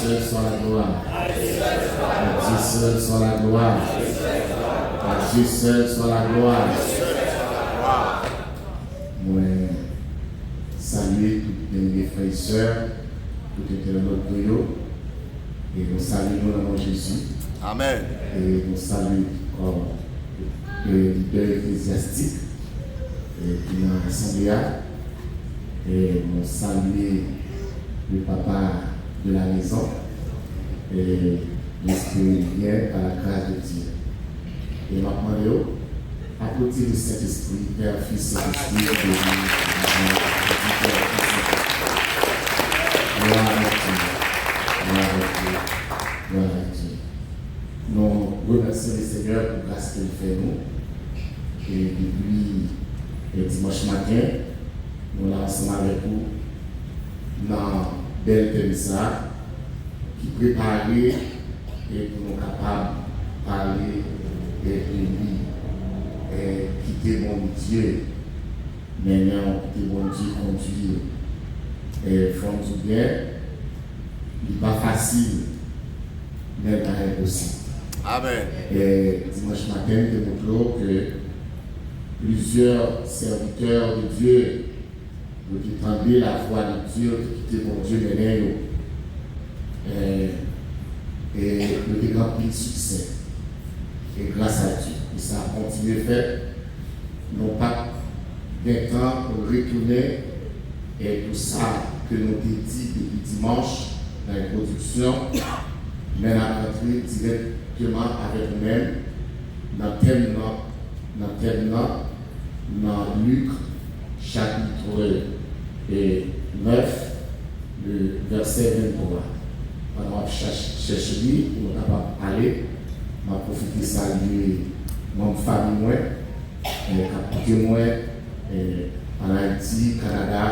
seul soit la gloire. À Dieu seul soit la gloire. À Dieu seul soit la gloire. Moi, saluer tous les frères et sœurs, tout était dans notre noyau. Et nous saluons le nom de Jésus. Amen. Et nous saluons le leader ecclésiastique qui est dans l'assemblée. Et nous saluons le papa de la maison. Et l'esprit vient à la grâce de Dieu. Et maintenant, applaudissez le Saint-Esprit, Père, Fils et Esprit. Gloire à Dieu. Gloire à Dieu. Gloire à Dieu. Nous remercions le Seigneur pour la grâce qu'il fait nous. Et depuis le dimanche matin, nous sommes ensemble avec vous dans belle Teresa qui prépare et pour nous capables de parler et de lui et quitter mon Dieu. Maintenant, quitter mon Dieu conduire. Et from tout bien, il n'est pas facile, mais pas impossible. Amen. Et dimanche matin, nous démontrons que plusieurs serviteurs de Dieu qui entendaient la voix de Dieu, qui quittaient mon Dieu, et le rempli de succès. Et grâce à Dieu, et ça a continué à faire, non pas d'un temps pour retourner et tout ça que nous avons dit depuis dimanche dans la production, mais à rentrer directement avec nous-mêmes dans le thème dans Luc chapitre 9, le verset 23. On va chercher pour nous capable aller. Je vais profiter de saluer mon famille, capitaine moi, en Haïti, Canada,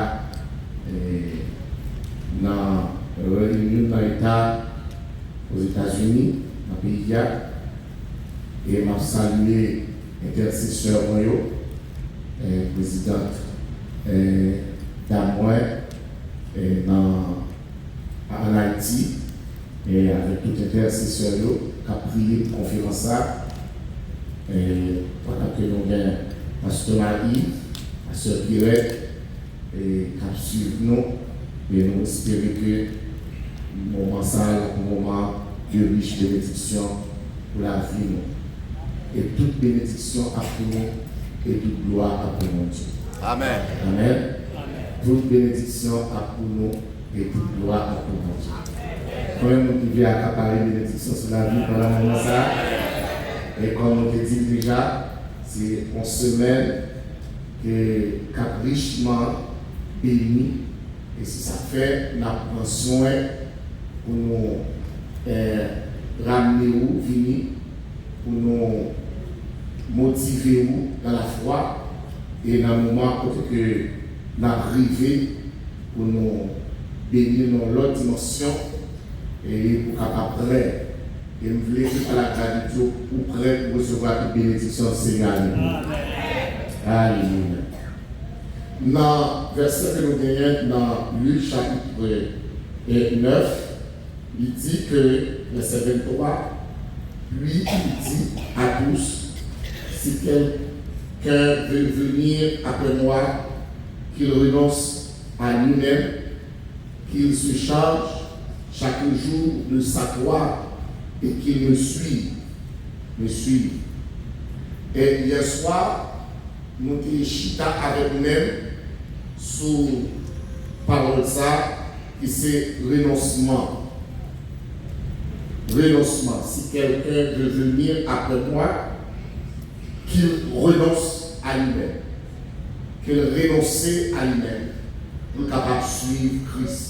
dans l'Union dans l'État, aux États-Unis, dans le pays. Et je vais saluer l'intercesseur Moyo, présidente d'Amoy, en Haïti, et avec tout intercesseur qui a prié pour la conférence. Pendant que nous avons Pasteur Marie, Pasteur Pierrette, et qui a suivi nous, et nous espérons que le moment ça, un moment de riche bénédiction pour la vie. Et toute bénédiction à nous et toute gloire à pour Dieu. Amen. Amen. Toute bénédiction à pour nous et toute gloire à pour Dieu. Quand même, nous devons accaparer la bénédiction sur la vie pendant le moment ça. Et comme on te dit déjà, c'est une semaine qui a richement béni. Et si ça fait, nous avons soin pour nous ramener ou venir, pour nous motiver dans la foi. Et dans le moment où nous arrivons pour nous bénir dans l'autre dimension et pour capable prêt. Et nous voulons faire la grâce de Dieu pour prêt pour recevoir la bénédiction du Seigneur. Alléluia. Dans le verset que nous avons dans Luc chapitre 9, il dit que, verset 23, lui il dit à tous, si quelqu'un veut venir après moi, qu'il renonce à lui-même, qu'il se charge chaque jour de sa croix et qu'il me suive. Et hier soir, nous avons chita avec nous-mêmes sous parole ça, qui c'est renoncement. Renoncement. Si quelqu'un veut venir après moi, qu'il renonce à lui-même. Qu'il renonce à lui-même pour capable suivre Christ.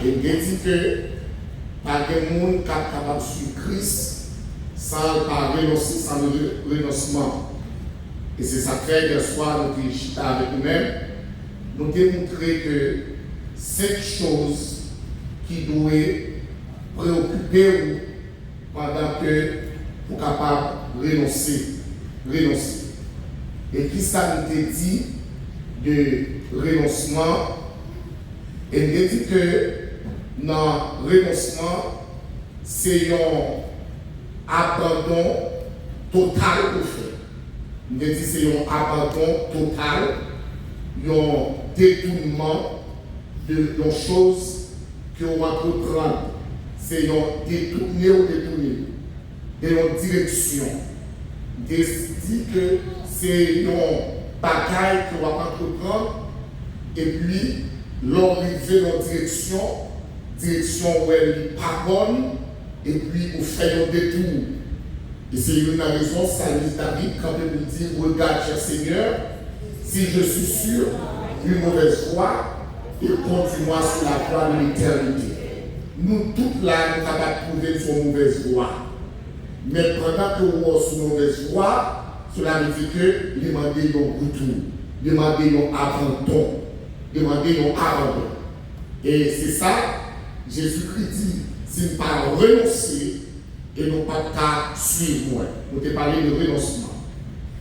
Et il dit que pas de monde capable de suivre Christ sans pas renoncer, sans le renoncement. Et c'est ça que fait hier soir, nous avons chita avec nous-mêmes, nous démontrer que cette chose qui doit préoccuper vous pendant que vous êtes capable de renoncer. Et qui ça nous dit de renoncement? Et il dit que dans le renoncement, c'est un abandon total au fait. Je dis c'est un abandon total, un détournement de choses que on va comprendre. C'est un détourné ou détourné de notre direction. Dit que c'est un bagaille qu'on va entreprendre et puis l'orienter dans direction où elle est pas bonne et puis on fait un détour. Et c'est une raison, Salmis David, quand il dit regarde, cher Seigneur, si je suis sûr d'une mauvaise voie, et conduis-moi sur la voie de l'éternité. Nous, toutes là, nous sommes capables de trouver sur une mauvaise voie. Mais pendant que nous sommes sur une mauvaise voie, cela veut dire que demander nos retour, demander nos abandon, demander nos abandon. Et c'est ça, Jésus-Christ dit, si nous ne pas renoncer, et nous pas qu'à suivre moi. Nous te parlé de renoncement.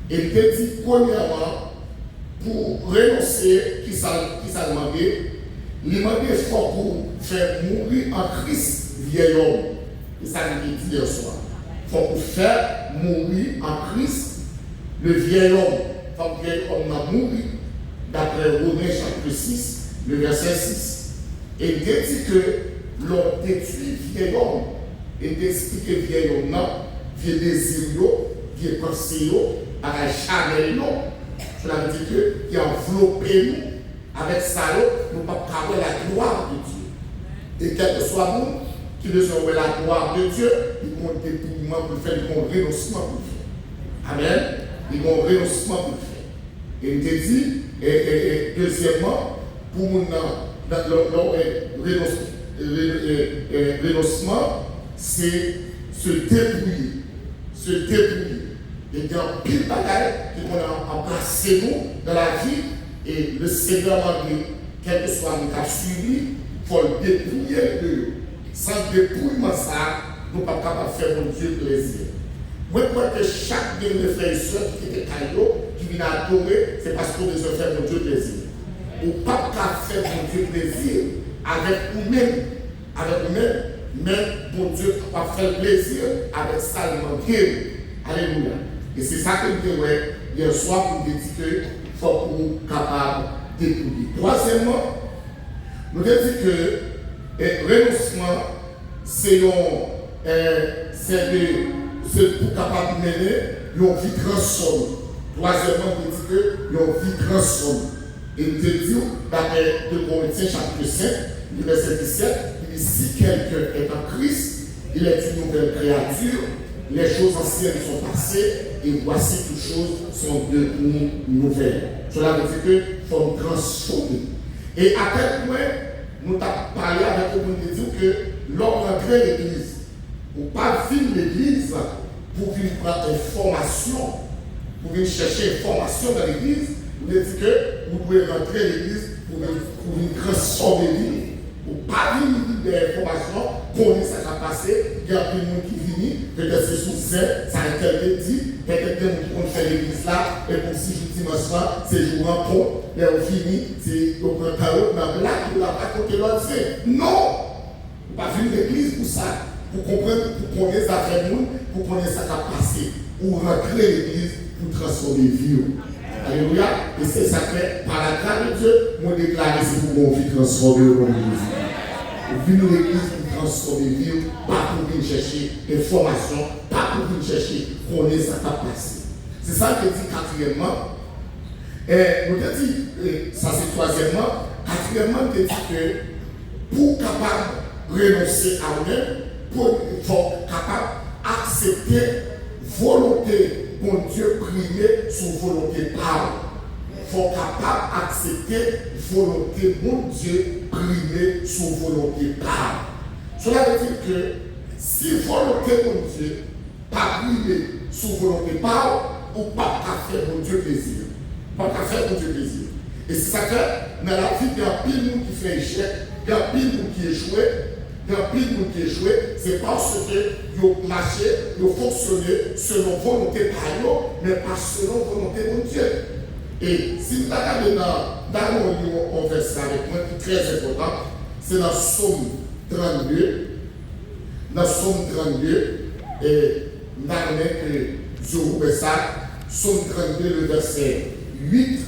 Et il te dit, premièrement, pour renoncer, qui ça demandé, il demandé fort pour faire mourir en Christ vieil homme. Et ça il dit hier soir. Il faut pour faire mourir en Christ le vieil homme. Il faut que le vieil homme a mouru, d'après Romains chapitre 6, le verset 6. Et il dit que l'on détruit vieil homme. Et d'expliquer vieil homme, vieux désir, vieux pensée, avec charnel, cela veut dire que qui a enveloppé nous avec ça, nous ne pouvons pas avoir la gloire de Dieu. Et quel que soit nous qui besoin de la gloire de Dieu, ils vont dépouillement pour le faire, ils vont renoncement pour le faire. Amen. Ils vont renoncement pour le faire. Et il te dit, et deuxièmement, pour nous, renoncement, c'est se débrouiller. Se débrouiller. Et il y a un pile de bagaille qui vont embrasser nous dans la vie. Et le Seigneur m'a dit, quel que soit le cas suivi, il faut le dépouiller de eux. Sans dépouillement, ça, nous ne sommes pas capables de faire mon Dieu plaisir. Moi, je crois que chaque de mes frères et sœurs qui étaient caillots, qui viennent adorer, c'est parce qu'on veut faire mon Dieu plaisir. Ou pas qu'à faire mon Dieu plaisir avec nous-mêmes. Avec nous-mêmes. Mais mon Dieu va faire plaisir avec ça, il manque. Alléluia. Et c'est ça que nous disons hier soir pour nous dire qu'il faut qu'on soit capable d'écouter. Troisièmement, nous disons que le renoncement, c'est pour capable de mener une vie transformée. Troisièmement, nous disons que une vie transformée. Et nous disons, d'après 2 Corinthiens chapitre 5, verset 17, si quelqu'un est en Christ, il est une nouvelle créature, les choses anciennes sont passées et voici toutes choses sont devenues nouvelles. Cela veut dire qu'il faut nous transformer. Et à quel point nous avons parlé avec le monde de dire que l'homme rentre à l'église, ou pas vivre l'église pour venir prendre une formation, pour venir chercher une formation dans l'église, vous devez dire que vous pouvez rentrer à l'église pour venir transformer l'église. Ou pas vivre des informations, connaître ce qui a passé, il y a des gens qui viennent, peut-être c'est sous ça a été dit, peut-être des gens qui vont faire l'église là, et pour si je dis dimanche soir, c'est jour en pont, et on finit, c'est au printemps, dans là, qui ne l'a pas compté l'autre, c'est non! Vous ne pas venir l'église pour ça, pour comprendre, pour connaître ça fait nous, pour connaître ce qui a passé, ou rentrer l'église pour transformer les vies. Alléluia. Et c'est ça que par la grâce de Dieu, moi déclare c'est pour qu'on puisse transformer au nom de Jésus. Venir l'église pour transformer vie, pas pour venir chercher information, pas pour venir chercher connaître ça qui a passé. C'est ça que dit quatrièmement. Et nous avons dit, ça c'est troisièmement. Quatrièmement, nous avons dit que pour capable renoncer à nous-mêmes, il faut capable accepter volonté. Bon Dieu primer sous volonté parole. Il faut capable d'accepter volonté, mon Dieu primer sous volonté parole. Cela veut dire que si volonté, mon Dieu, pas primer sous volonté parole, ou pas qu'à faire mon Dieu plaisir. Pas qu'à faire mon Dieu plaisir. Et c'est ça que dans la vie, il y a un pile de monde qui fait échec, il y a un pile de monde qui échoue. Il y a un pile de monde qui échoue, c'est parce que ils ont marché, ils ont fonctionné selon volonté par eux, mais pas selon volonté de Dieu. Et si nous regardons dans mon verset avec moi, qui est très important, c'est dans Somme 32, dans Somme 32, et nous avons que je vous fais ça, Somme 32, le verset 8,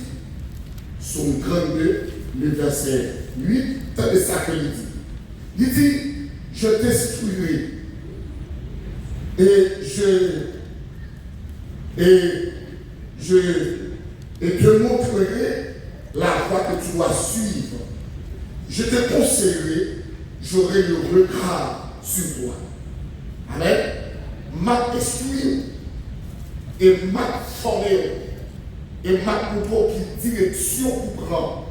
Somme 32, le verset 8, tenez ça que il dit. Il dit, je t'instruirai et te montrerai la voie que tu dois suivre. Je te conseillerai, j'aurai le regard sur toi. Amen. M'a instruit et m'a formé et m'a montré quelle direction pour prendre.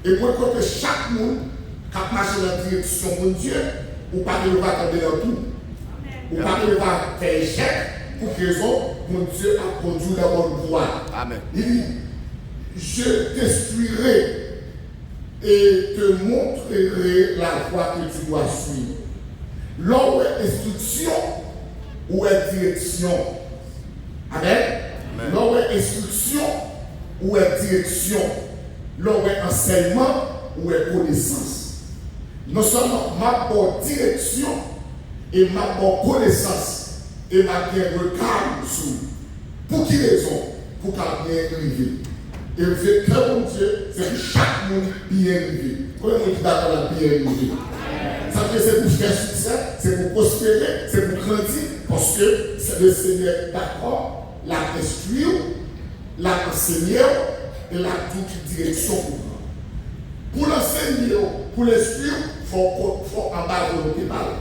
Et moi, que chaque monde qui marche dans la direction de Dieu, ou pas de va tomber dans tout, ou pas de va faire échec, pour raison, mon Dieu a conduit la bonne voie. Amen. Il dit, je t'instruirai et te montrerai la voie que tu dois suivre. L'homme est instruction ou est direction. Amen. L'homme est instruction ou est direction. L'homme est enseignement ou est connaissance. Non seulement ma bonne direction et ma bonne connaissance et ma bien regard sur. Pour qui raison? Pour qu'elle bien arriver. Et le fait que mon Dieu, c'est que chaque monde bien arrivé. Comment on dit d'accord la bien arrivé? Ça veut dire c'est pour faire succès, c'est pour prospérer, c'est pour grandir, parce que c'est le Seigneur d'accord, la instruire, la enseigner et la toute direction pour prendre. Pour l'enseigner, pour l'instruire, il faut en bas volonté parler.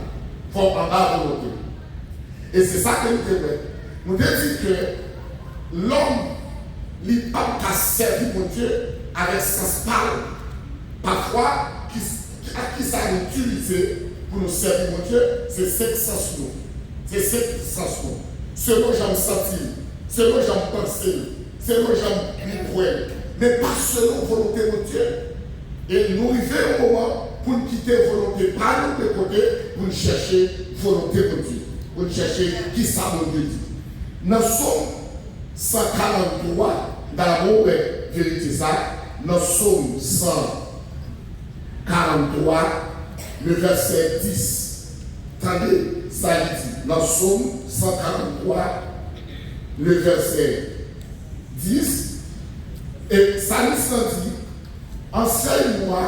Il faut en bas volonté. Et c'est ça que nous devons. Nous devons dire que l'homme n'est pas qu'à servir mon Dieu avec sens parole. Parfois, à qui ça a utilisé pour nous servir mon Dieu, c'est 5 sens nous. C'est 5 sens nous. Selon j'aime sentir, selon j'aime penser, selon j'aime croire, mais pas selon volonté de Dieu. Et nous arrivons au moment pour nous quitter volonté par nous de côté, pour nous chercher volonté de Dieu. Pour nous chercher qui ça mon Dieu dit. Nous sommes 143 dans la mauvaise vérité ça. Nous sommes 143, le verset 10. Attendez, ça dit. Nous sommes 143, le verset 10. Et ça nous dit, enseigne-moi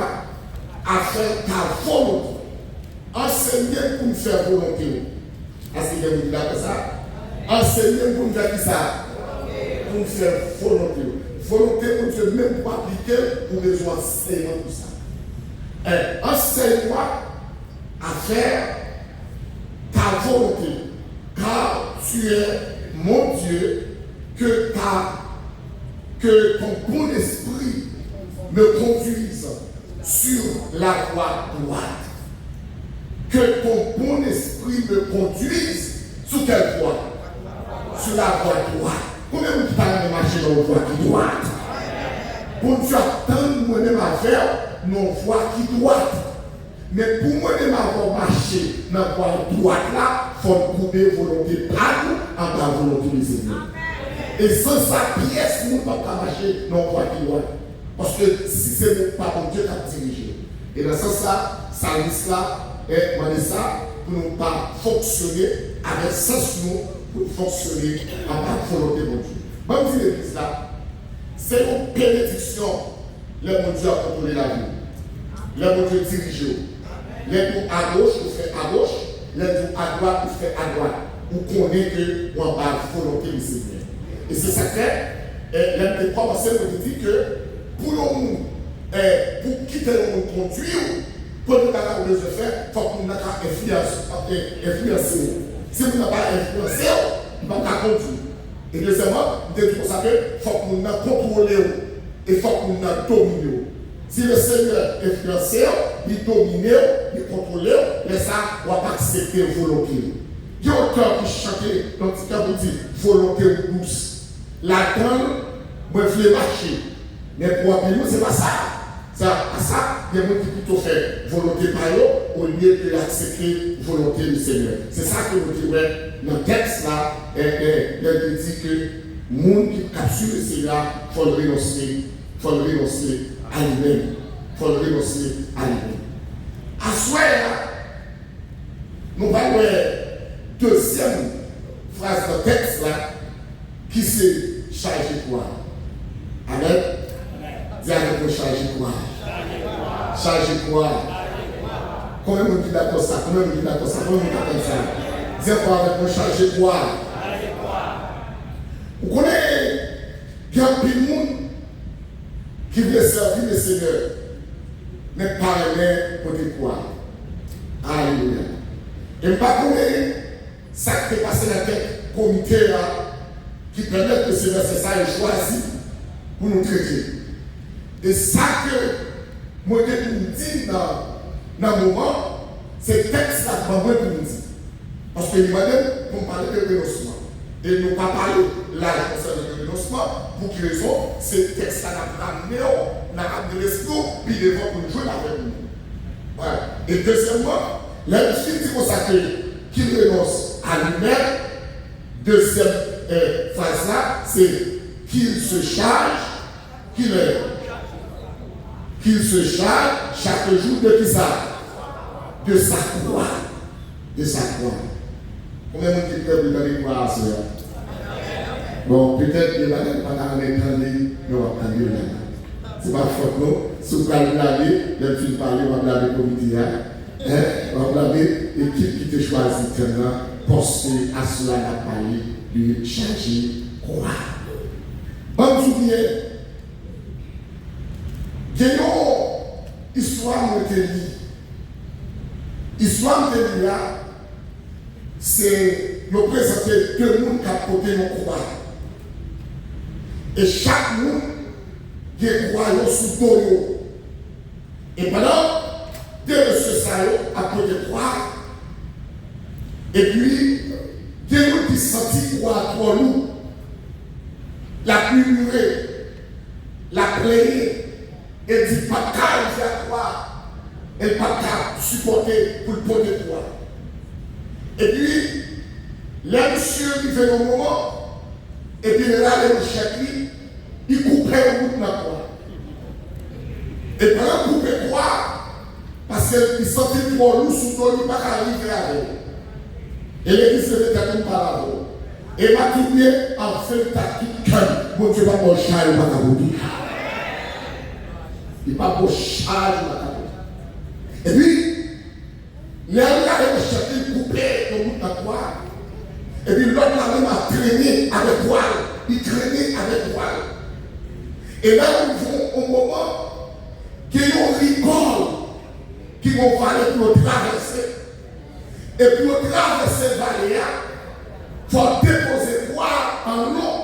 à faire ta volonté. Enseignez pour me faire volonté. Est-ce que vous dites ça? Enseignez pour me faire ça. Pour me faire volonté. Volonté pour Dieu, même pour appliquer, pour besoin d'enseignement pour ça. Enseigne-moi à faire ta volonté. Car tu es mon Dieu, que ton bon esprit me conduise sur la voie droite. Que ton bon esprit me conduise sur quelle voie? Sur la voie droite. Combien vous parlez de marcher dans la voie qui droite? Pour Dieu attendre moi-même à faire nos voies qui droite. Mais pour moi-même avoir marché dans la voie droite là, il faut couper volonté par nous en la volonté du Seigneur. Et sans sa pièce, nous ne pouvons pas marcher dans la voie qui droite. Parce que si c'est pas mon Dieu qui a dirigé. Et dans ce sens-là, ça risque là, et on dit ça, pour ne pas fonctionner avec sens nous, pour fonctionner en la volonté de Dieu. Même si l'église là, c'est une bénédiction, le bon Dieu a contrôlé la vie. Le bon Dieu dirige. Les pour à gauche, vous faites à gauche, les pour à droite, vous faites à droite. Vous connaissez que on va volonté du Seigneur. Et c'est ça que les commencés nous dit que pour nous, pour quitter le monde conduire, pour nous avoir besoin de faire, il faut que nous influencer. Si vous n'avez pas influencé, nous ne pouvons pas conduire. Et deuxièmement, nous devons savoir qu'il faut que nous contrôlions et il faut que nous dominions. Si le Seigneur influence, il domine, il contrôle, mais ça, on ne va pas accepter la volonté. Il y a un cœur qui chante, donc il vous dit volonté douce. La donne, moi je veux marcher. Mais pour nous, ce n'est pas ça. Ça, il y a des gens qui plutôt fait volonté par eux au lieu de l'accepter volonté du Seigneur. C'est ça que vous dites, dans le texte là, il dit que les gens qui capturent le Seigneur, il faut le renoncer à lui-même. Il faut le renoncer à lui-même. À soi, nous allons voir deuxième phrase de texte là, qui s'est chargé quoi? Amen. Dis avec moi, chargé quoi? Chargé quoi? Combien de dit d'accord ça? Combien de dit d'accord ça? Combien de dit d'accord ça? Dis avec moi, chargé quoi? Vous connaissez, il y a un peu de monde qui veut servir le Seigneur, mais pas aimer pour dire quoi? Alléluia. Et pas connaître ça qui est passé dans la tête comité là, qui permet que le Seigneur, c'est ça, il choisit pour nous traiter. Et ça que moi je vous dis dans le moment, c'est le texte là que moi je vous dis. Parce que il m'a dit pour parler de renoncement. Et nous pas parler là concernant le renoncement. Pour quelle raison? C'est le texte là qui a ramené l'esprit, puis devant pour nous jouer avec nous. Voilà. Et deuxièmement, l'esprit dit consacré qu'il renonce à lui-même. Deuxième phrase là, c'est qu'il se charge, qu'il se charge chaque jour de qui ça? De sa croix. De sa croix. Combien de gens qui peuvent dans les croix, sœur? Bon, peut-être que vous n'avez pas entendu, mais on va entendu là. Ce n'est pas faute, non? Si vous allez regarder, même si vous parlez, on va regarder le comité. On va regarder l'équipe qui te choisit maintenant, parce que à cela, on a parlé de changer croix. Bon, souvenez, il y a une histoire de Téli. L'histoire de Téli, c'est nous présenter deux mondes qui ont côté nos croix. Et chaque monde qui est croix sous dos. Et pendant deux monsieur Sayo a côté croix. Et puis, il y a une qui sentit croix trop lourd. La murmurée, la plaie, et dit pas qu'à la croix. Elle pas qu'à supporter pour le porter croix. Et puis, les monsieur qui fait le moment, et puis là, les chèques, ils coupaient au bout de la croix. Et pendant qu'ils coupaient croix, parce qu'ils sentaient trop lourd sous toi, ils ne pouvaient pas arriver avec. Et l'église se fait comme par là. Et ma tournée en fait ta qui calme. Mon Dieu va pas charger ma cabouille. Il va pas charger ma cabouille. Et puis, les gens qui ont coupé au bout de la croix. Et puis l'autre là même a traîné avec poil. Il traînait avec poil. Et là, nous vont au moment qu'ils ont rigole, qu'ils vont aller pour le traverser. Et pour traverser la vallée, il faut déposer quoi en eau.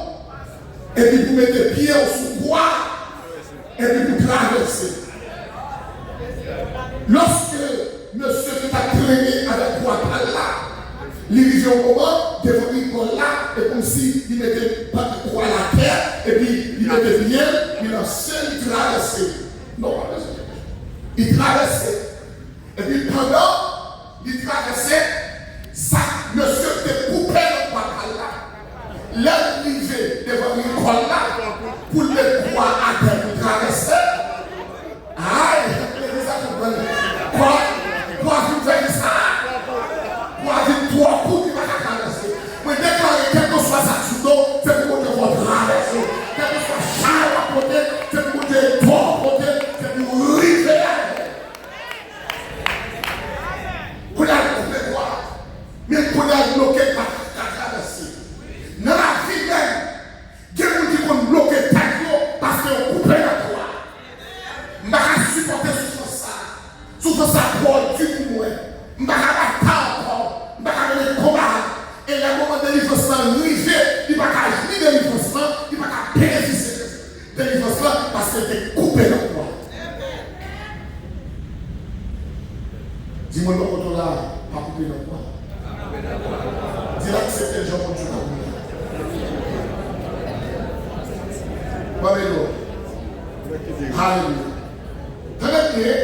Et puis vous mettez pied sous quoi. Et puis vous traversez. Lorsque monsieur qui a traîné avec quoi par là, il vivait au moment, devant l'école là, et comme si il mettait pas de croix à la terre, et puis il mettait bien, il lançait, il traversait. Non, il traversait. Et puis pendant il traversait, ça, monsieur te coupait le croix là. L'arrivée devant l'école là, pour le croix à terre pour traverser. Aïe, quoi vous faites ça? Quoi vous trois coups qui va traverser? Mais déclarer quel que soit ça sous l'eau, c'est pour que vous traversez. Quel que soit char à côté, c'est pour que vous à côté, c'est pour vous river à vous allez couper quoi? Mais vous allez bloquer par traverser. Dans la vie même, Dieu nous dit qu'on bloque ta vie parce qu'on coupe la croix. Je ne vais pas supporter sous ça pour Dieu pour moi. Je ne vais pas encore. Je ne vais pas aller combattre. Et le moment de délivrance arrivé, il ne va pas ni délivrance, il ne va pas bénéficier de délivrance parce qu'il était coupé la croix. Dis-moi le côté là, pas coupé la croix. Dis-là que c'était le genre de Dieu. Alléluia. Tenez bien,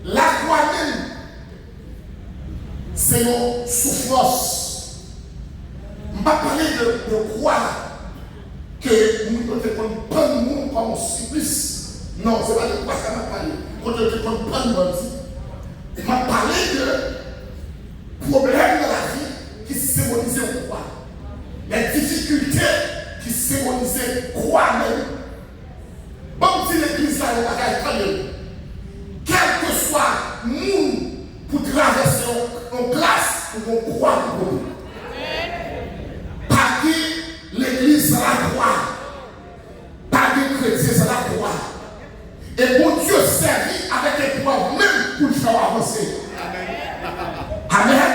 la croix même, c'est une souffrance. Je ne vais pas parler de croix que nous devons prendre le monde comme un supplice. Non, ce n'est pas de croix que je vais parler. On devrait prendre le monde. Je vais parler problèmes dans la vie qui symbolisaient la croix. Les difficultés qui symbolisaient la croix même. Bon, si l'église là, elle va très bien. Quel que soit le monde pour traverser en classe ou en croix pour nous. Pas que l'église à la croix. Pas que chrétien à la croix. Et bon Dieu servit avec épreuve même pour le faire avancer. Amen.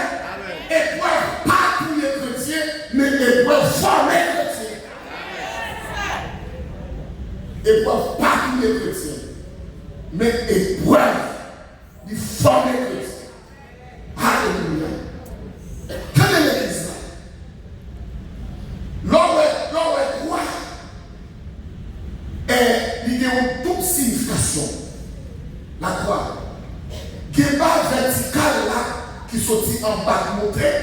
Épreuve pas pour les chrétiens, mais épreuve formée chrétiens. Épreuve pas pour les chrétiens, mais épreuve du formé chrétien. Alléluia. Quelle est l'église là? L'on croit et il y a une double signification. La croix. Il y a une barre verticale là qui sortit en bas de monter,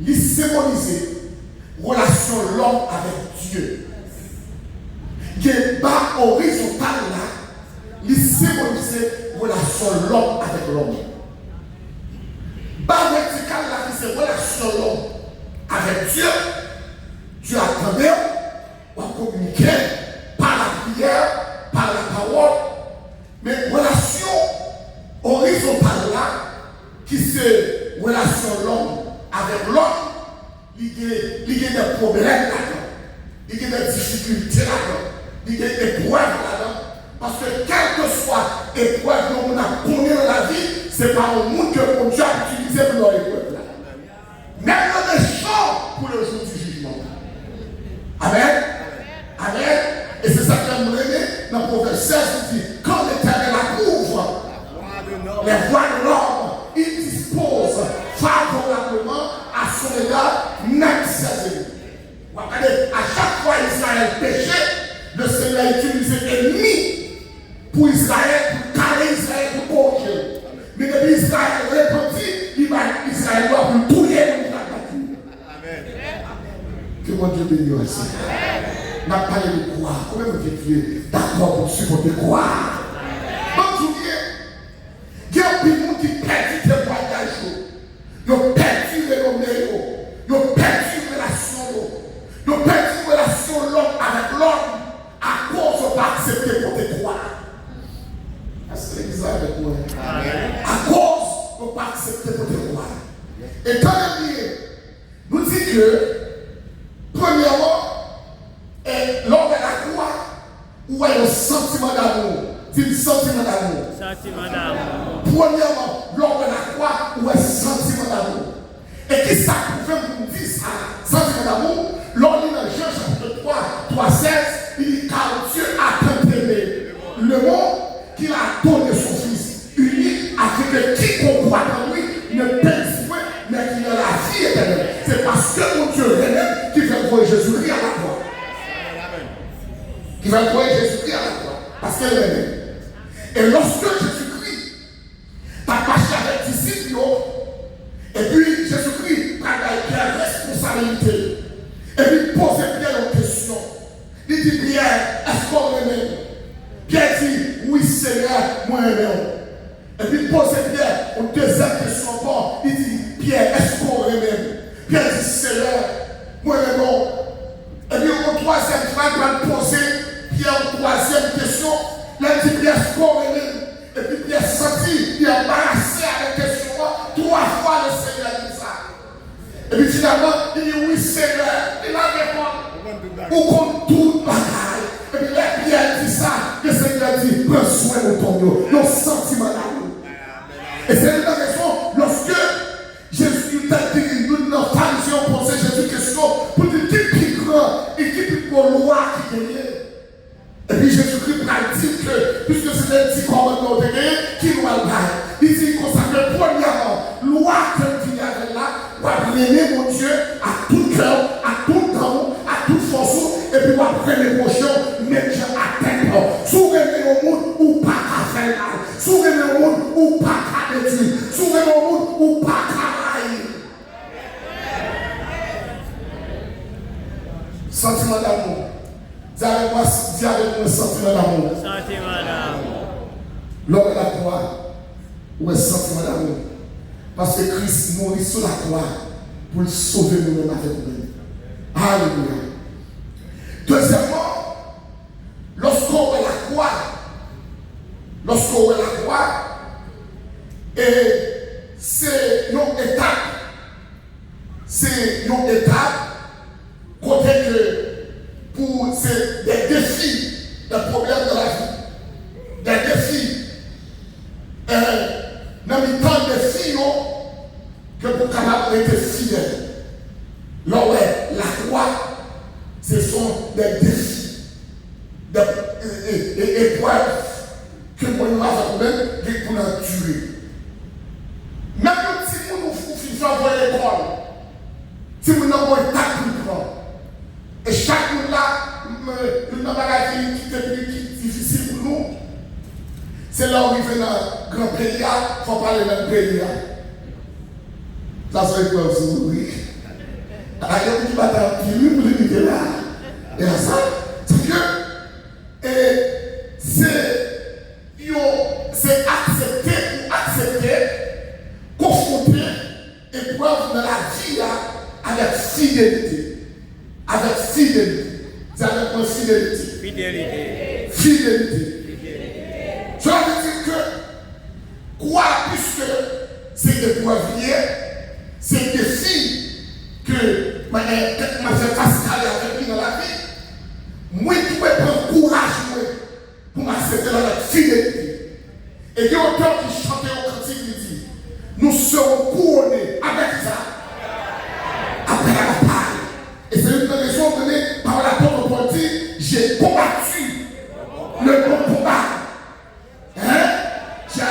il symbolise relation de l'homme avec Dieu. Il y a une barre horizontale là, il symbolise relation de l'homme avec l'homme. Barre verticale là, qui c'est relation de l'homme avec Dieu. Dieu attendait, on communiquer par la prière, par la parole, mais relation horizontale là, qui c'est relation de l'homme avec l'homme, il y a des problèmes là-dedans, il y a des difficultés là-dedans, il y a des épreuves là-dedans. Parce que quelle que soit l'épreuve que l'on a connue dans la vie, ce n'est pas un monde que mon Dieu a utilisé pour leur épreuve là. Même dans les champs pour le jour du jugement. Amen. Amen. Et c'est ça que j'aime aimer dans le proverbe 16, il dit, quand l'Éternel couvre les voies de l'homme, il dispose favorablement à son égard même ses ennemis. Regardez, à chaque fois Israël péchait, le Seigneur utilisait ennemi pour Israël, pour caler Israël, pour corriger. Mais depuis Israël repentit, Israël doit pour touiller le Amen. Que mon Dieu bénisse aussi. On a parlé de quoi? Comment vous êtes d'accord pour supporter quoi? Donc, il y a des gens qui perdent des voyages, ils ont perdu les nommés, ils ont perdu les relations, ils ont perdu les relations l'homme avec l'homme à cause de pas accepter pour te croire. Est-ce que l'église est avec moi? À cause de pas accepter pour te croire. Et quand nous dit que, premièrement, lors de la croix, où est le sentiment d'amour? Dis sentiment d'amour. Sentiment d'amour. Premièrement, lors de la croix, où est le sentiment d'amour? Et qui ça pouvait nous dire ça? Sentiment d'amour, lors de Jean chapitre 3, 16, il dit car Dieu a tant aimé le monde qu'il a donné son Fils unique afin que quiconque croit en lui ne périsse point, mais qu'il ait la vie éternelle. C'est parce que mon Dieu lui-même qui fait voir Jésus-Christ à la croix. Qui va voir Jésus-Christ à la croix. Parce qu'elle l'aimait. Et lorsque Jésus-Christ a marché avec les disciples, et puis Jésus-Christ prend la responsabilité, et puis pose Pierre une question. Il dit Pierre, est-ce qu'on m'aime? Pierre dit oui Seigneur, moi j'aime. Et puis pose Pierre une deuxième question. Bon, il dit Pierre, est-ce qu'on m'aime? Pierre dit Seigneur, moi j'aime. Et puis au troisième fois, il va poser Pierre une troisième question. Là, il dit Pierre, est-ce qu'on m'aime? Et puis Pierre sentit, il a embarrassé avec la question. Trois fois le Seigneur dit ça. Et puis finalement, il dit oui Seigneur. Il a répondu. Ou comme tout bagaille. Et puis là, Pierre dit ça. Le Seigneur dit prends soin de ton nom. Nos sentiments d'amour. Et c'est la raison, lorsque Jésus t'a dit, nous nos pharisiens ont posé Jésus question pour dire qui est plus grand et qui est plus loi qui gagne. Et puis Jésus-Christ a dit que, puisque c'est le petit commandement de gagner, qui doit le faire. Il dit qu'on s'appelle premièrement, loi que tu as là, pour aimer mon Dieu à tout cœur, à tout temps, à toute force, et puis pour prendre les prochains, même Dieu à tête. Souverain au monde ou pas à faire mal. Souverain au monde ou pas à détruire. Souverain au monde ou pas à haïr. Sentiment d'amour. Dis avec moi sentiment d'amour. Sentiment d'amour. Lors de la croix, où est sentiment d'amour? Parce que Christ mourit sur la croix pour sauver nous-mêmes avec nous. Alléluia. Deuxièmement, lorsqu'on est la croix, et c'est une étape, côté que pour des défis, des problèmes de la vie, des défis, dans le temps des filles, que pour capable être fidèle. Là, ouais, la croix, ce sont des défis, des épreuves que nous avons même pour nous tuer. Même si nous nous faisons à l'école, si nous n'avons pas de temps, et chaque jour là, nous avons une qui est difficile pour nous, c'est là où il vient dans le grand pays, il faut parler dans le pays. Ça serait quoi, oui. Alors, il y a qui va t'appuyer pour l'unité là. Et là, ça, c'est que c'est accepter ou accepter, confronter épreuve dans la vie avec fidélité. Avec fidélité. C'est avec quoi fidélité? Fidélité. Cela veut dire que, quoi, puisque c'est épreuve liée, c'est des défis que ma fait face avec lui dans la vie, moi, je peux prendre courage pour m'accepter dans la fidélité. Et il y a autant qui chantait au cantique, il dit, nous serons couronnés avec ça, après la bataille. Et c'est une raison donnée par l'apôtre Paul dit, j'ai combattu le bon combat. J'ai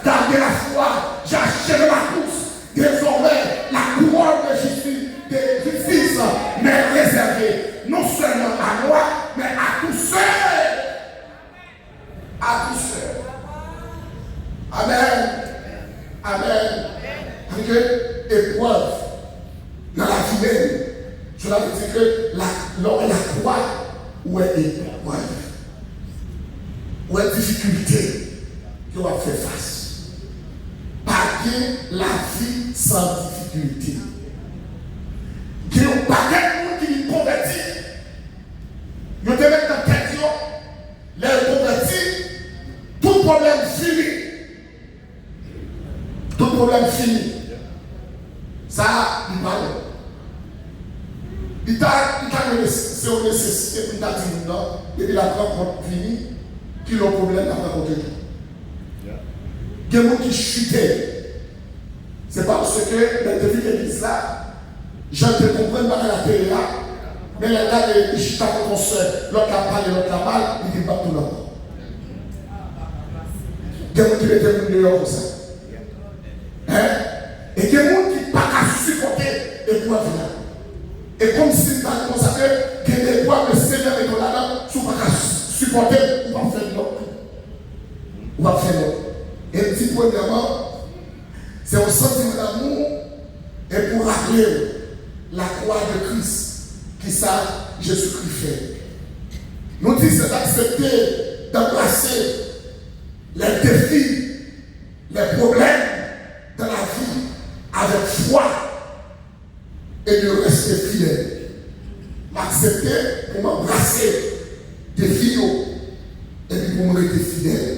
gardé la foi, j'ai achevé la course. Désormais, la couronne de justice m'est réservée, non seulement à moi, mais à tous ceux. À tous ceux. Amen. Amen. Avec épreuve dans la vie même. Cela veut dire que la croix, où est épreuve, où est difficulté qu'on va faire face. Pas la vie sans difficulté. Il y a un paquet de monde qui est converti. Nous te mettons dans question, les convertis, tout problème fini. Tout problème fini. Ça, il parle. Il t'a c'est une nécessité pour nous dire non, et puis la rencontre finie, qui a le problème à rencontrer tout. Il y a des gens qui chutent. C'est parce que, depuis l'église là, je te comprends pas la télé là, mais les gars, ils chutent avec ton soeur, l'autre a parlé, l'autre a mal, ils disent pas tout le monde. Il y a des gens qui mettent dehors comme ça. Et il y a des gens qui ne peuvent pas supporter l'épreuve là. Et comme si nous avons constaté que les épreuves, le Seigneur est là-dedans, si vous ne pouvez pas supporter, vous ne pouvez pas faire l'autre. Vous ne pouvez pas faire l'autre. Et dit premièrement, c'est un sentiment d'amour et pour rappeler la croix de Christ qui ça Jésus-Christ fait. Nous disons d'accepter, d'embrasser les défis, les problèmes de la vie avec foi et de rester fidèle. M'accepter pour m'embrasser des filles et puis pour me rester fidèle.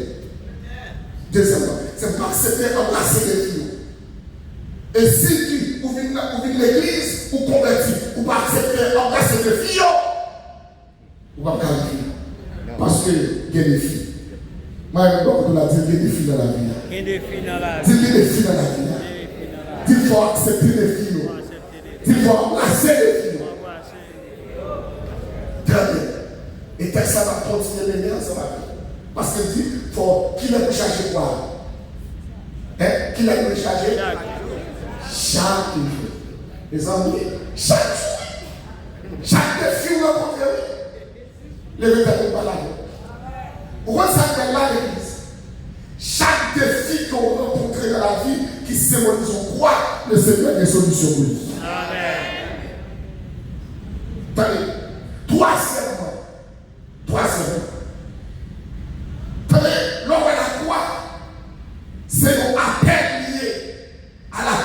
Deuxièmement, c'est pour accepter d'embrasser des filles. Et si tu ouvres l'église ou convertis, ou pas accepter d'embrasser des filles, ou pas qualifier. Parce que il y a des filles. Moi, je vais vous dire qu'il y a des filles dans la vie. Il y a des filles dans la vie. Il faut accepter les filles. Il faut embrasser les filles. Très bien. Et ça va continuer de bien, ça va. Parce qu'il dit, faut qu'il ait chargé quoi? Qu'il ait chargé? Chaque jour. Les amis, chaque jour. Chaque défi vous rencontrez. Les vétérans pas là. Pourquoi ça fait là l'église? Chaque défi qu'on rencontre dans la vie qui symbolise on croit le Seigneur des solutions pour lui. Amen. Troisièmement. L'homme à la croix, c'est un appel lié à la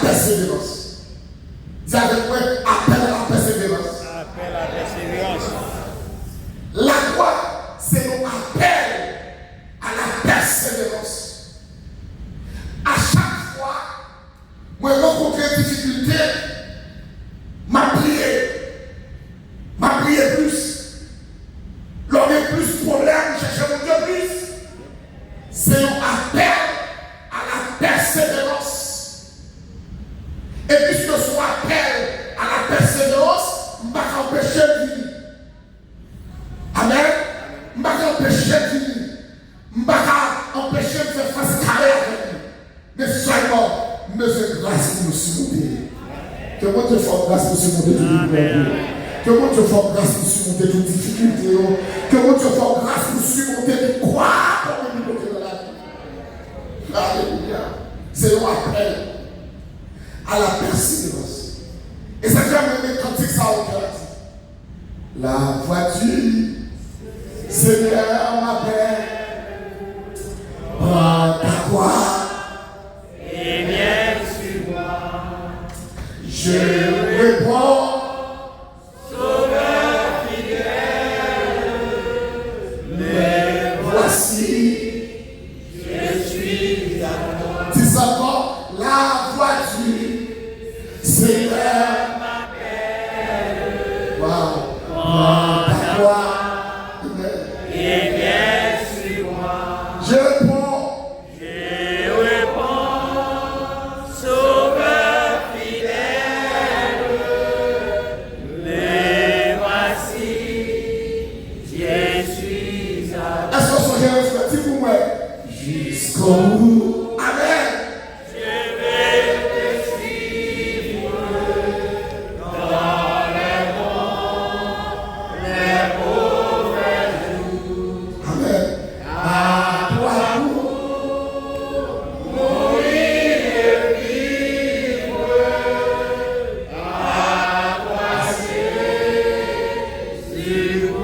surmonter. Que bon Dieu fasse grâce pour surmonter toute difficulté. Que bon Dieu fasse grâce pour surmonter toute difficulté. Que bon Dieu fasse grâce pour surmonter toute croix comme une beauté de la vie. Alléluia. C'est un appel à la persévérance. Et ça j'aime même quand ça au cœur. La voiture, Seigneur m'appelle. Prends ta croix. Et viens sur moi. Je réponds. Sauveur fidèle. Me Voici. je suis à toi. Dis encore, la voiture, Seigneur. Wow. Prends ta croix. Et viens sur moi. Je réponds. Je réponds, Sauveur fidèle. Me voici, je suis à toi. Est-ce qu'on se réfléchit pour moi? Jusqu'au bout. Amen. Je vais te suivre dans les bons, les mauvais jours. Amen. À toi, nous. Mourir et vivre, à toi c'est sûr.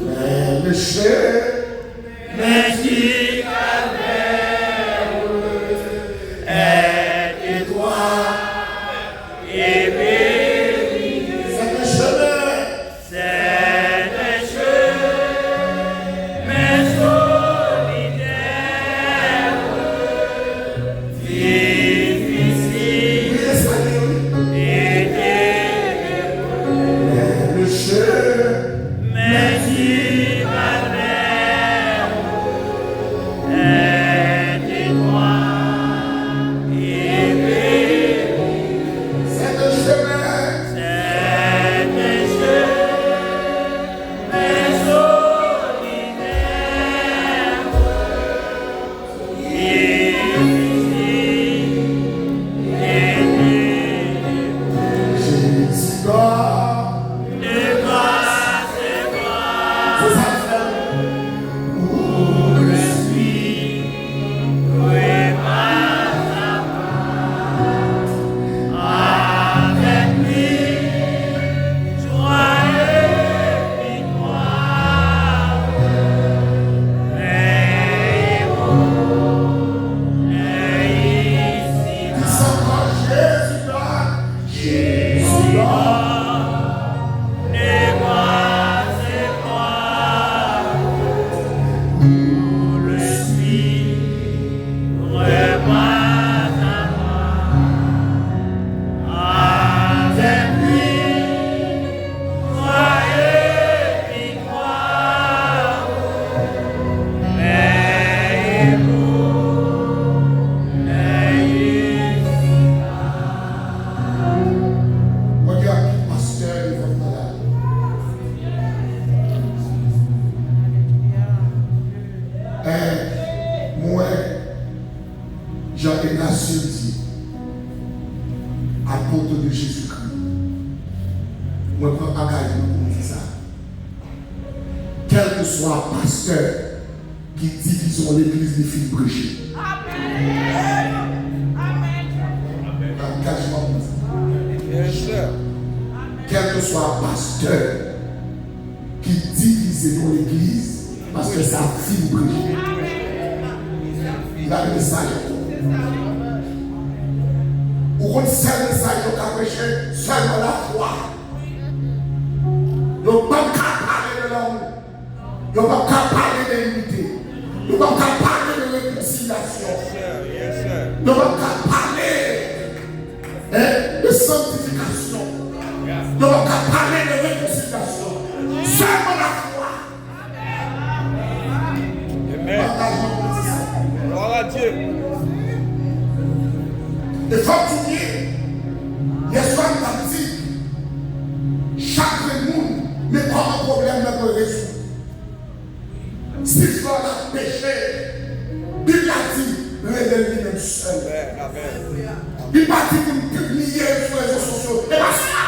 Mais le chien, Mais si calvaire est toi et béni, c'est le chemin. c'est un chemin solitaire, difficile Oui, l'escalier. et ténébreux. Mais le chien, Mais si calvaire est toi et béni, c'est le chemin. c'est un chemin solitaire, difficile et ténébreux. Jésus dort. Ne passez pas C'est ça, frère. où je suis, oui, pas avec lui, joyeux victoire, mais ici, Dis encore, Jésus dort. Jésus dort. ne passez pas où je suis, repas à moi, avec lui, joyeux victoire, mais Regarde, pasteur, il va malade. Moi, Jean-Ignacio dit, apôtre de Jésus-Christ. Moi, je prends un gars pour dire ça. Quel que soit un pasteur qui divisons l'église des filles prêchées. Engagement pour ça. Quel que soit un pasteur qui divise dans l'église parce que sa fille brille. Il a le message. Ou un seul message qu'on a prêché seulement la foi. Nous ne pouvons pas parler de l'amour. Nous ne pouvons pas parler de l'unité. Nous ne pouvons pas parler de réconciliation. Nous ne pouvons pas parler de sanctification. Nous ne pouvons pas parler de réconciliation. Seulement la foi. Engagement pour ça. Gloire à Dieu. Il faut tourner. Les soins dit, chaque monde n'est pas un problème de résoudre. Si tu as péché, Bible a dit, révèle lui-même seul. Il va dire qu'il publier sur les réseaux sociaux. Et pas ça.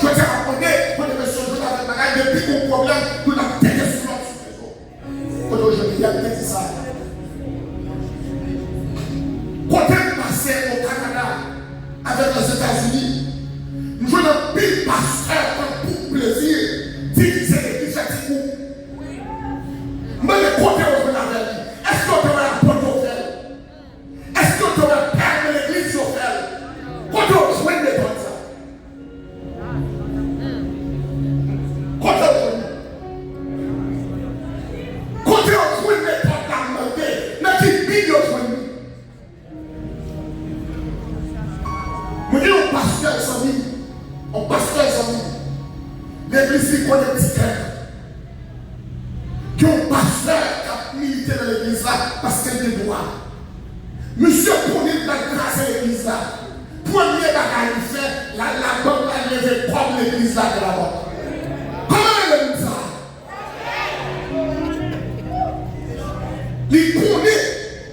Je t'ai raconté, pour les personnes qui ont fait bagage, depuis mon problème, nous avons télé sur l'autre. Aujourd'hui, il y a dit ça. Quand on est passé au Canada avec les États-Unis, nous avons un pile pasteur pour plaisir, diviser l'église à petit coup. Mais le côté où on a fait, est-ce qu'on aurait un porte au fer? Est-ce qu'on aurait perdu l'église au fer? Quand on jouait des bonnes ça. Quand on jouait des bonnes la montée, mais qui bille au jouet. Je dis au pasteur sans vie, au pasteur sans vie, l'église qui connaît petit cœur. Qui ont pasteur qui a milité dans l'église là parce qu'elle est droit. Monsieur Pouni de la grâce à l'église là. Premier bagage il fait, la banque a levé comme l'église là de la banque. Comment elle aime ça? Il Pouni,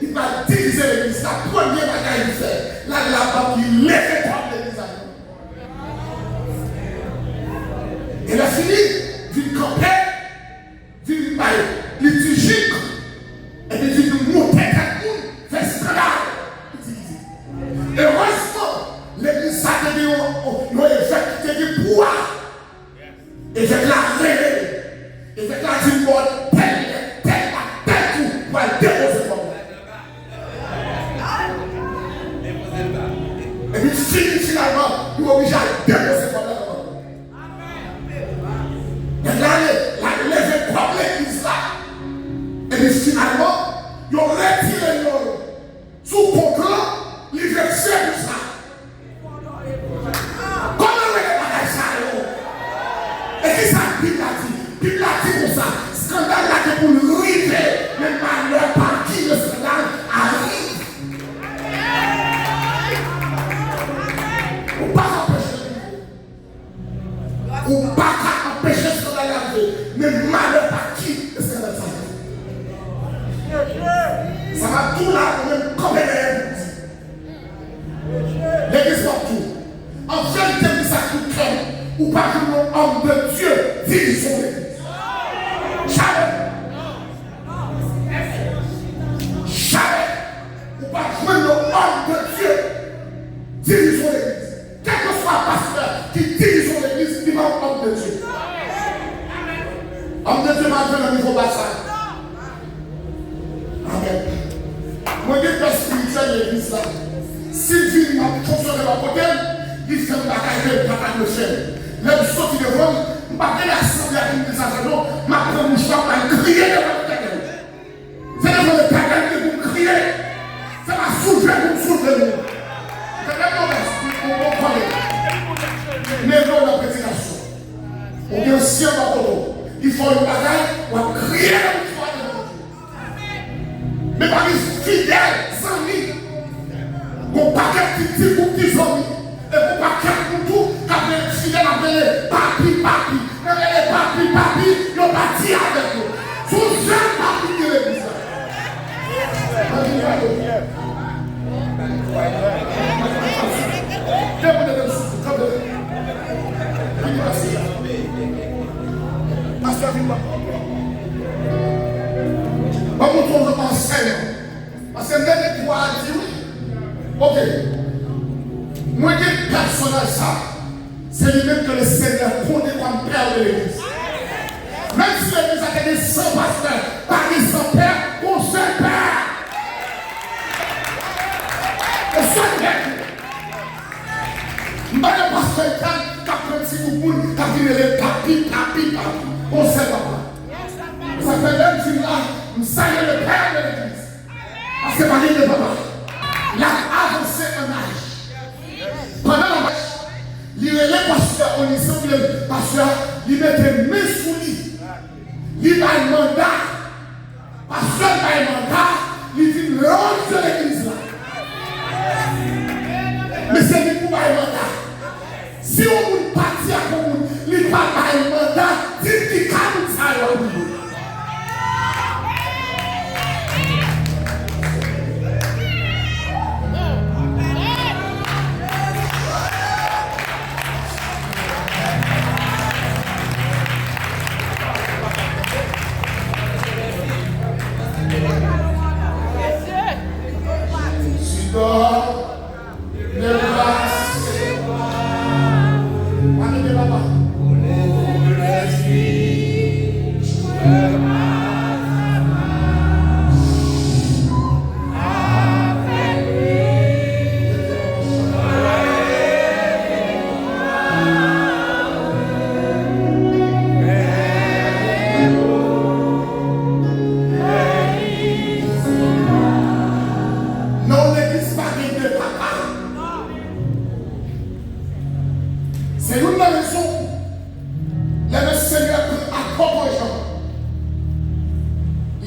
il va diviser l'église là. Premier bagage il fait, la banque il lève comme l'église là. Et la fini, d'une campagne. Liturgique et puis il monter quelqu'un fait scandale. Heureusement, l'église a dit on effet qui bois et fait la rêve et fait la timbre tel tout pour aller déposer comme et puis finalement nous obligés à déposer comme et là la levée comme l'église là. Et finalement, ils ont retiré l'or sous contrat, les versets de ça. Comment on est ça? Et qui ça, Bible a dit? Bible a dit comme ça, scandale là que pour le river, mais malheur par qui le scandale arrive. Ou pas empêcher. Ou pas empêcher ce scandale d'arriver, mais malheur par qui le scandale arrive. Ça va tout là, même comme l'église. L'église va tout. En vérité, ça tout crème. Ou pas que l'homme de Dieu dirige son église. Jamais. Jamais. Ou pas que l'homme de Dieu dirige son église. Quel que soit le pasteur qui dirige son église, il va être homme de Dieu. Homme de Dieu va faire un niveau bassin. Amen. Moi, je suis spirituel de l'église là. Sylvie m'a fonctionné ma côté, il fait un bagage de le faire. Même si je devant, je ne vais pas l'assemblée avec des agents, je vais prendre mon choix pour crier devant le cadeau. C'est devant le cadeau que vous criez. Ça va soulever pour soulever. C'est vraiment on connaît. Mais non, la prédication. On est aussi en bas. Il faut une bagaille, on va crier devant le cadeau. Mais par les fidèles, amis, qu'on paquet de petits pour petits amis, et qu'on paquet pour tout, quand les fidèles appellent papi, papi, ils ont bâti avec nous. Sous un papi de l'église. Pasteur, on montre aux enseignants. Parce que même les trois dit oui. Ok. Moi, je suis personnage ça. C'est lui-même que le Seigneur connaît comme père de l'église. Même si l'église a été 100 pasteurs, parmi 100 pères, on se perd. On se perd. Je ne pas le pasteur qui a pris un petit coup qui a dit les papi. On ne sait pas. Ça fait même si là, nous saluons le père de l'église. Parce que par de papa, il a avancé un âge. Pendant la marche, il relève pasteur, on y semble, pasteur, il mettait mes sous lui. Il a un mandat. Pasteur a un mandat, il dit l'ordre de l'église là. Mais c'est lui pour un mandat. Si on vous partit à vous, il va pas un mandat, dit qu'il calme ça.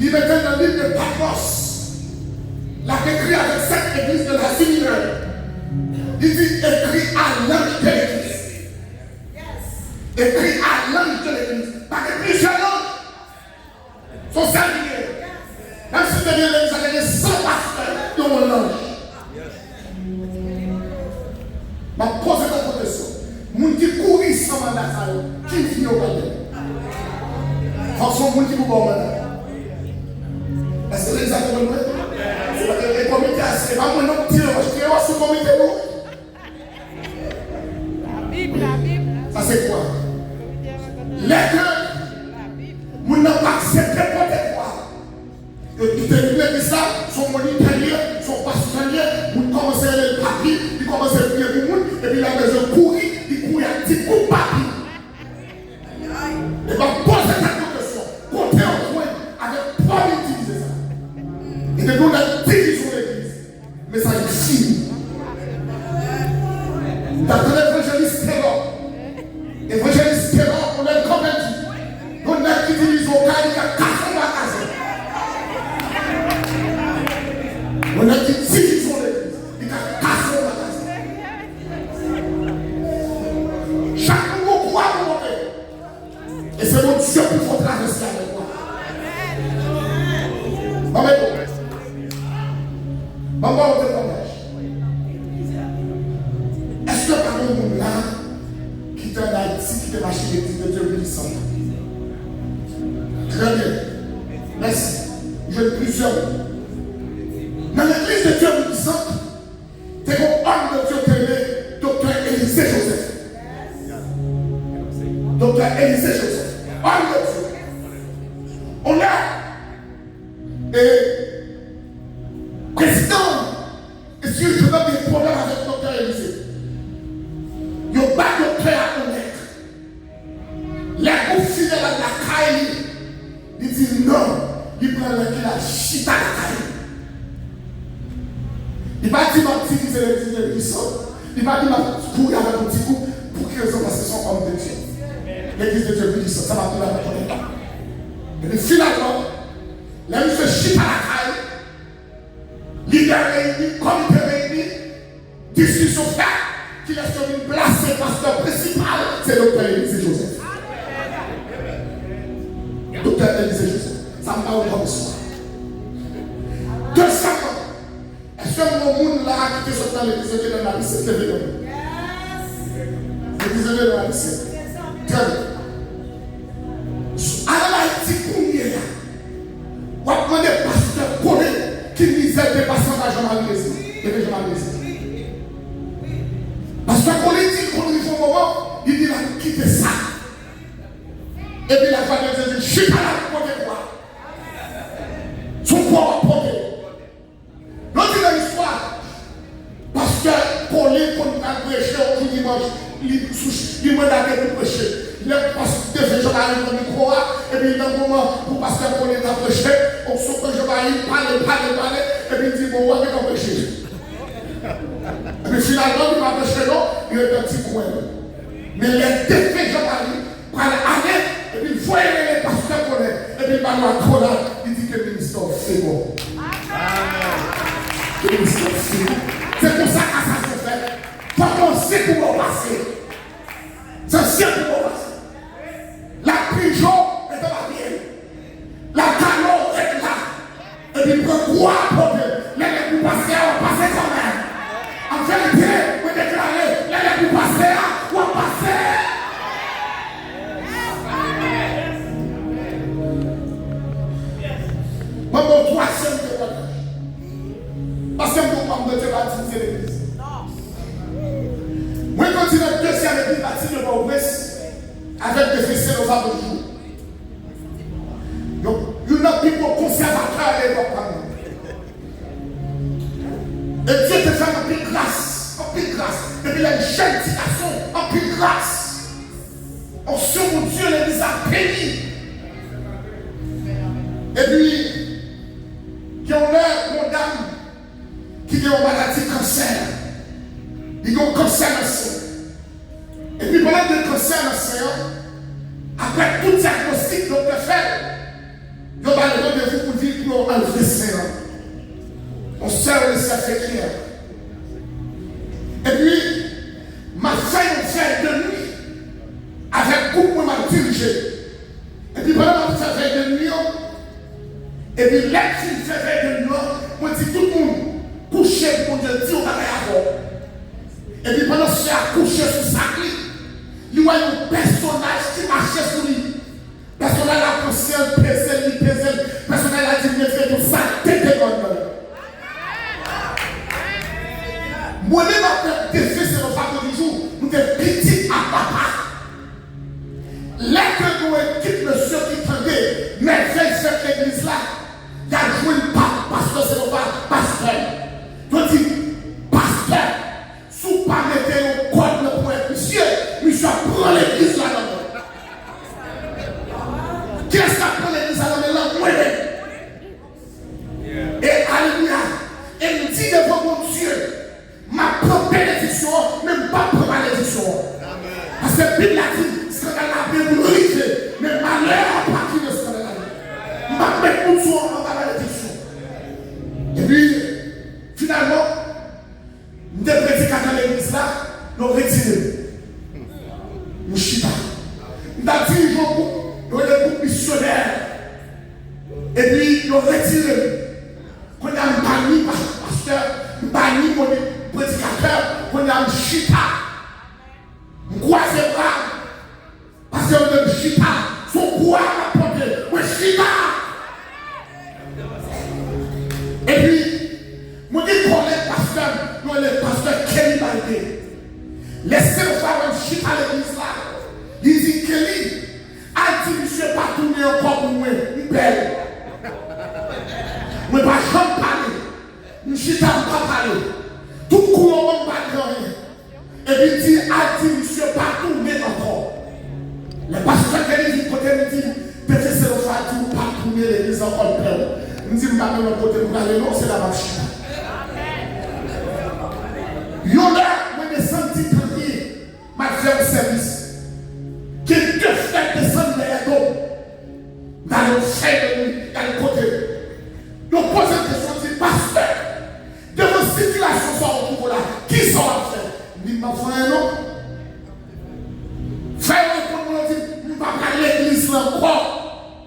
Il mettait dans le livre de Patmos, l'a écrit avec cette église de la Mineure. Il dit écrit à l'ange de l'église. Écrit à l'ange de l'église. Parce que plusieurs langues sont singuliers. Même si tu viens de l'église, il y a des 100 pasteurs dans mon langue. Je vais poser ta question. Moun qui courit sans mandat, qui vit au palais? Forcément, moun qui vous bon mandat. Est-ce que l'église a compris? Le comité a c'est pas mon nom qui est au comité. La Bible. Ça c'est quoi? Les deux, moun n'a pas accepté pour des quoi. Et tu te dis ça, son moniteur, son pasteur, moun commence à aller le papier, il commence à prier pour moun, et puis il a besoin de courir, il court un petit coup de papier. Et bien, poser cette question, compter en point, avec 3 000 utiliser ça. Et de nous, on a division de l'église. Mais ça est fini. Dans l'évangéliste Taylor, évangéliste Taylor, on est convaincu. On a qui divise au cas, il y a 4 magasins. On a qui division de l'église. Il y a 4 magasins. Chaque mot croit pour monter. Et c'est mon Dieu qu'il faut traverser avec moi. Maman, maman, on te protège. Est-ce que parmi nous là, qui est en Haïti, qui est marché l'église de Dieu Bénissant? Très bien. Merci. Je veux plusieurs. Dans l'église de Dieu Bénissant, c'est un homme de Dieu qui est docteur Élisée Joseph. Docteur Élisée Joseph. Homme de Dieu. On a président. Et si je donne des problèmes avec docteur Élisée, il n'y a pas de docteur à connaître. Les coups fidèles à la caille, il dit non, il prend la chita à la caille. Il va dire ma petite qui c'est l'église de Bénissant. Il va dire ma petite couille avec un petit coup pour qu'ils ont passé son homme de Dieu. L'église de Dieu Bénissant, ça va tout la mettre. Et puis finalement, là il se chita à la caille. Leader réuni, comité réuni, discussion faite, qui laisse une place, le pasteur principal, c'est le docteur Élisée Joseph. Docteur Élisée Joseph, ça me parle comme ça. Deuxièmement, est-ce que mon monde là qui est dans l'église de la lycée, c'est levé l'église de la lycée. Très bien. À la Haïti, combien là? On va demander pasteur Colin qui misère des patients à Jean-Marie Lézé. Parce que quand il dit qu'on lui fait un moment, il dit qu'il a quitté ça. Et puis la femme de Dieu dit, je suis pas là pour porter quoi. Son corps va porter. L'autre dit l'histoire. Parce que Pauline, quand il a prêché au dimanche, il m'a donné pour prêcher. Le pasteur de Jean-Marie dans le micro, et puis dans le moment où pasteur Pauline a prêché, on se que Jean-Marie parle, et puis il dit, bon, on va prêcher. Et puis finalement, il va prêcher, non, il est un petit coin. Mais les défaits Jean-Marie, par l'année, et puis il faut aimer les pasteurs qu'on est, et puis il va nous là, il dit que le ministère, c'est bon. Le ministère, c'est bon. C'est pour ça que ça se fait. Faut qu'on sait comment passer. C'est sûr comment passer. La pigeon est dans la mienne. La canon est là. Et puis il peut croire pour que les coups passés, on va passer quand même. En vérité, vous déclarez, les coups passés, on va passer. Moi, mon troisième témoignage. Parce que mon homme de Dieu va utiliser l'église. Moi, je continue à deuxième église bâtie de Port-au-Prince avec des fessées dans un jour. Donc, il y a un people conservateur à l'époque. Et Dieu te fait un peu grâce. Et puis, il y a une jeune petit garçon, un peu grâce. En ce mon Dieu, l'église a béni. Et puis, il y a une dame qui a une maladie cancer. Il y a un cancer dans le sein. Et puis pendant le cancer dans le sein, après tout diagnostic, donc le fait, il y a un rendez-vous pour nous enlevé ça. On sert le certificat. Et puis, ma fait de nuit avec beaucoup de dirigé. Et puis, pendant que ça fait de nuit, et puis, là, qui fait de nuit, moi, je dis tout le monde, coucher pour Dieu, dire au bagage. Et puis, pendant que je suis accouché sur sa clé, il y a un personnage qui marchait sur lui. Le personnage a poussé un pesel, le personnage a dit, il fait tout ça, tête de bonne. Moi-même, après, des faits, c'est le facteur du jour. Nous sommes petits à papa. Là que nous équipe monsieur qui tendait, mais fait l'église là, il a joué le pape, pasteur, c'est le pasteur. Tu dis, pasteur, sous pas mettre au code le point, monsieur prend l'église là dedans. Qu'est-ce qui prend l'église là dedans? Moi-même. Et alléluia. Et nous dit devant mon Dieu, ma propre bénédiction, même pas pour malédiction. Parce que la Bible a dit, scandale a bien pour riche, mais malheur à partir de scandale. Je vais mettre mon soin en malédiction. Et puis, finalement, nous avons prédiqué dans l'église là, nous avons retiré. Nous chita. Nous avons dit, nous avons des groupes missionnaires. Et puis, nous avons retiré. Qu'on a banni pasteur, banni mon prédicateur, qu'on a chita. Nous croisons bras. Parce que nous avons chita. Son pouvoir a porté. Nous chita. Et puis, nous disons qu'on est pasteur, nous sommes les pasteurs Kelly Baldé. Laissez-le faire un chita à l'église là. Il dit Kelly, a dit monsieur pas tourner encore pour moi, une belle. Je ne vais pas jamais parler. Je ne vais pas parler. Tout le monde ne va pas rien. Et puis il dit, a dit, monsieur, pas tourner encore. Le pasteur qui dit, côté me dit, peut-être c'est le fait de pas tourner l'église encore plein. Il me dit, je ne vais pas aller côté pour aller, non, c'est la machine. Il y en a, moi, des senti premier, m'a fait un service. Qui deux frères descendent derrière l'homme. Dans le fait de lui, dans le côté. Donc, pose une question, dit, pasteur, de vos situations sont au niveau là, qui sont à faire? Il dit, ma frère, non? Frère, pour nous, dit, nous ne pouvons pas aller à l'église là encore.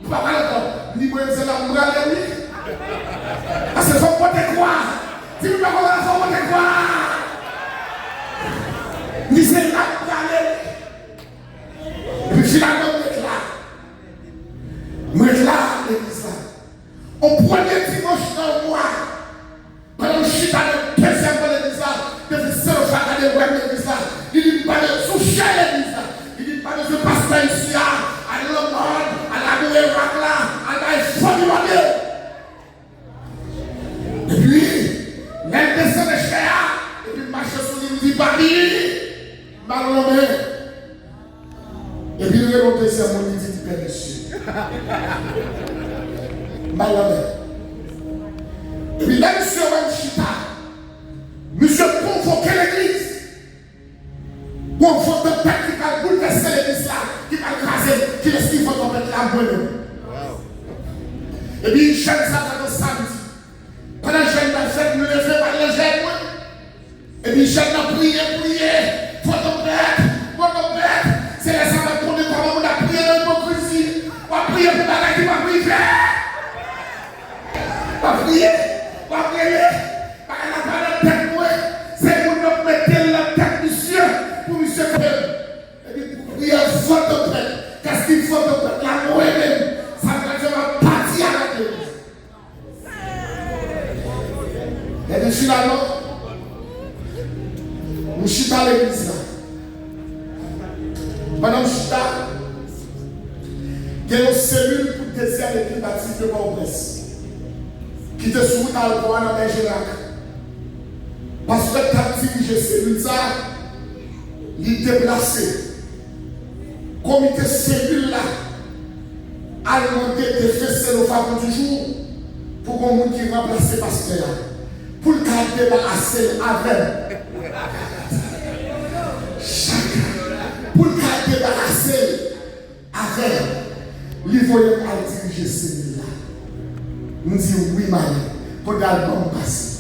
Nous ne pouvons pas aller encore. Il dit, moi, c'est là, nous allons oui. Parce que je vais porter quoi? Si nous ne pouvons pas aller, je vais porter quoi? Il dit, c'est là, nous allons oui. Et puis, finalement, nous sommes là. Nous sommes là, l'église là. Au premier dimanche dans le mois, pendant que je suis dans le deuxième de l'église là, depuis 5 jours à l'église là, il dit pas de soucher l'église là, il dit pas de ce pasteur ici, à l'homme, à la bouée là, à la famille mondiale. Et puis, l'un descend de chez et puis marche sur lui, il dit Babi, malheureusement. Et puis, il remonte ici à mon dit Père Monsieur. Malheureusement. Et puis là, monsieur Wanchita, monsieur convoquait l'église. Pour un fond de paix qui va bouleverser l'église là, qui va craser, qui laisse qu'il faut tomber la bonne. Et puis il chante ça dans le samedi. Pendant que je viens de faire, nous lever par les jeunes. Et puis il chante dans prier, faut tomber, c'est les gens qui tournent comme on a prié dans l'hypocrisie. On va prier pour la qui va prier. On va prier, parce qu'elle n'a pas la tête pour c'est pour nous mettre la tête monsieur, pour monsieur et puis pour prier faut de paix. Qu'est-ce qu'il faut de paix? La moi-même, ça va partir à l'église. Et puis finalement, nous chita à l'église là. Pendant que je chita, il y a une cellule pour désirer l'église baptisée de Port-au-Prince. Qui te soumet dans le coin dans Bergerac. Parce que tu as dirigé cellule ça, il est déplacé. Comité cellule là, a demandé de faire le faveur du jour pour qu'on monde qui remplace pasteur. Pour le cas de débarrasser avec. Pour le cas de débarrasser avec, il faut aller diriger cellule là. nous disons oui, Marie. Pour garder bon passé.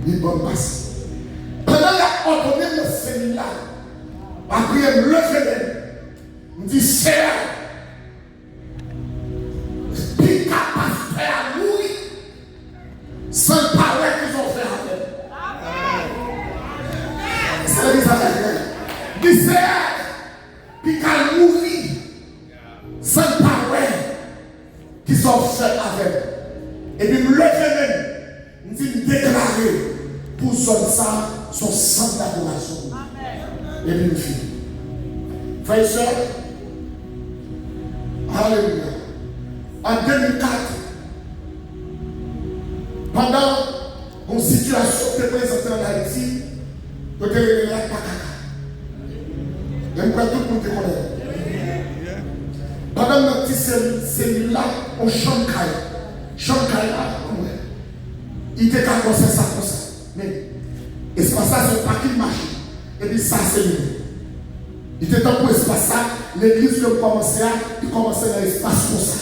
Il bon passé. Pendant la ordonnée de celui-là, après le lever, nous dit c'est puis capable à mourir sans parler qu'ils ont fait avec. C'est les Américains. Dit c'est puis qu'à mourir sans parler qu'ils ont fait avec. Et puis le lever, nous dit déclarer pour ça son sang d'adoration. Et puis une fille. Frères et sœurs, alléluia. En 2004, pendant une situation qui est présentée en Haïti, je te révélé la Pakaka. J'aime pas tout le monde te connaît. Pendant notre petite cellule-là, on Shanghai. Shanghai là, il était qu'à penser ça comme ça. Mais, espace ça, c'est pas qu'il marche. Et puis ça, c'est lui. Il était temps pour espace ça. L'église qui commençait à l'espace comme ça.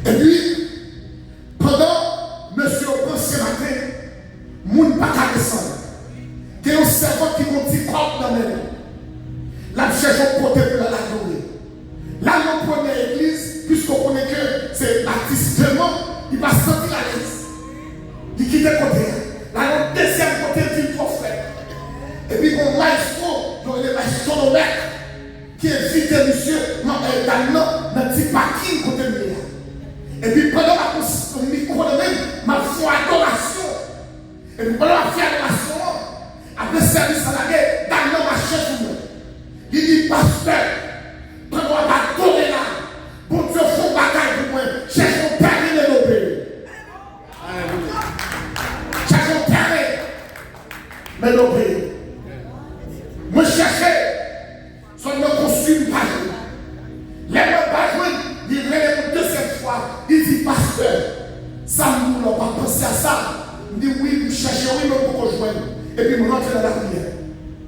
Et puis, pendant monsieur au ce matin, moun pas qu'à descendre. Il y a un cerveau qui monte petit corps dans les mains. Là, je cherche un côté pour l'adorer. Là, nous prenons l'église, puisqu'on connaît que c'est l'artiste vraiment, il va sentir la l'église. Il quitte le côté. Là, le deuxième côté du prophète. Et puis, mon maestro, le maestro de mec, qui invite monsieur dans le petit parking côté de là. Et puis pendant la micro de même, ma foi adoration. Et puis pendant la foi adoration, après le service à la guerre, dans le marché pour moi. Il dit, pasteur, pendant la adorer là, bon Dieu, faut bagaille pour moi. Cherchons permis de nos pays. Cherchons permis de nos pays. Moi, chercher, soit me construire pas. Les gens pas il relève une deuxième fois. Il dit, pasteur, ça nous n'a pas pensé à ça. Il dit, oui, je cherche, oui, mais pour rejoindre. Et puis, je rentre dans la prière.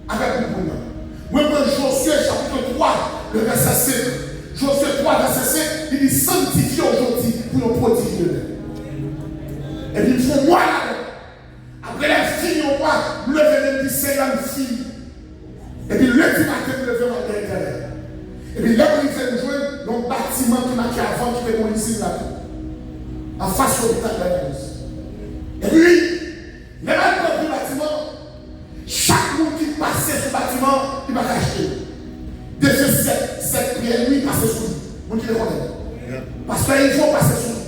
Avec le bonheur. Moi, Josué, chapitre 3, le verset 5. Josué 3, verset 5, il dit, sanctifiez aujourd'hui pour nous protéger. Et puis, il faut moi là. Après la fille, on voit, lever le dit, c'est une fille. Et puis, le petit matin, je lever ma tête. Et puis là, il fait jouer dans le bâtiment qui m'a dit avant qui était mon ici là. En face au l'hôpital de la Réponse. Et puis, les mêmes du bâtiment, chaque monde qui passait sur le bâtiment, il m'a caché. Déjà, cette prière, lui, il passait sur lui. Vous qui le connaissez. Parce qu'il faut passer sur lui.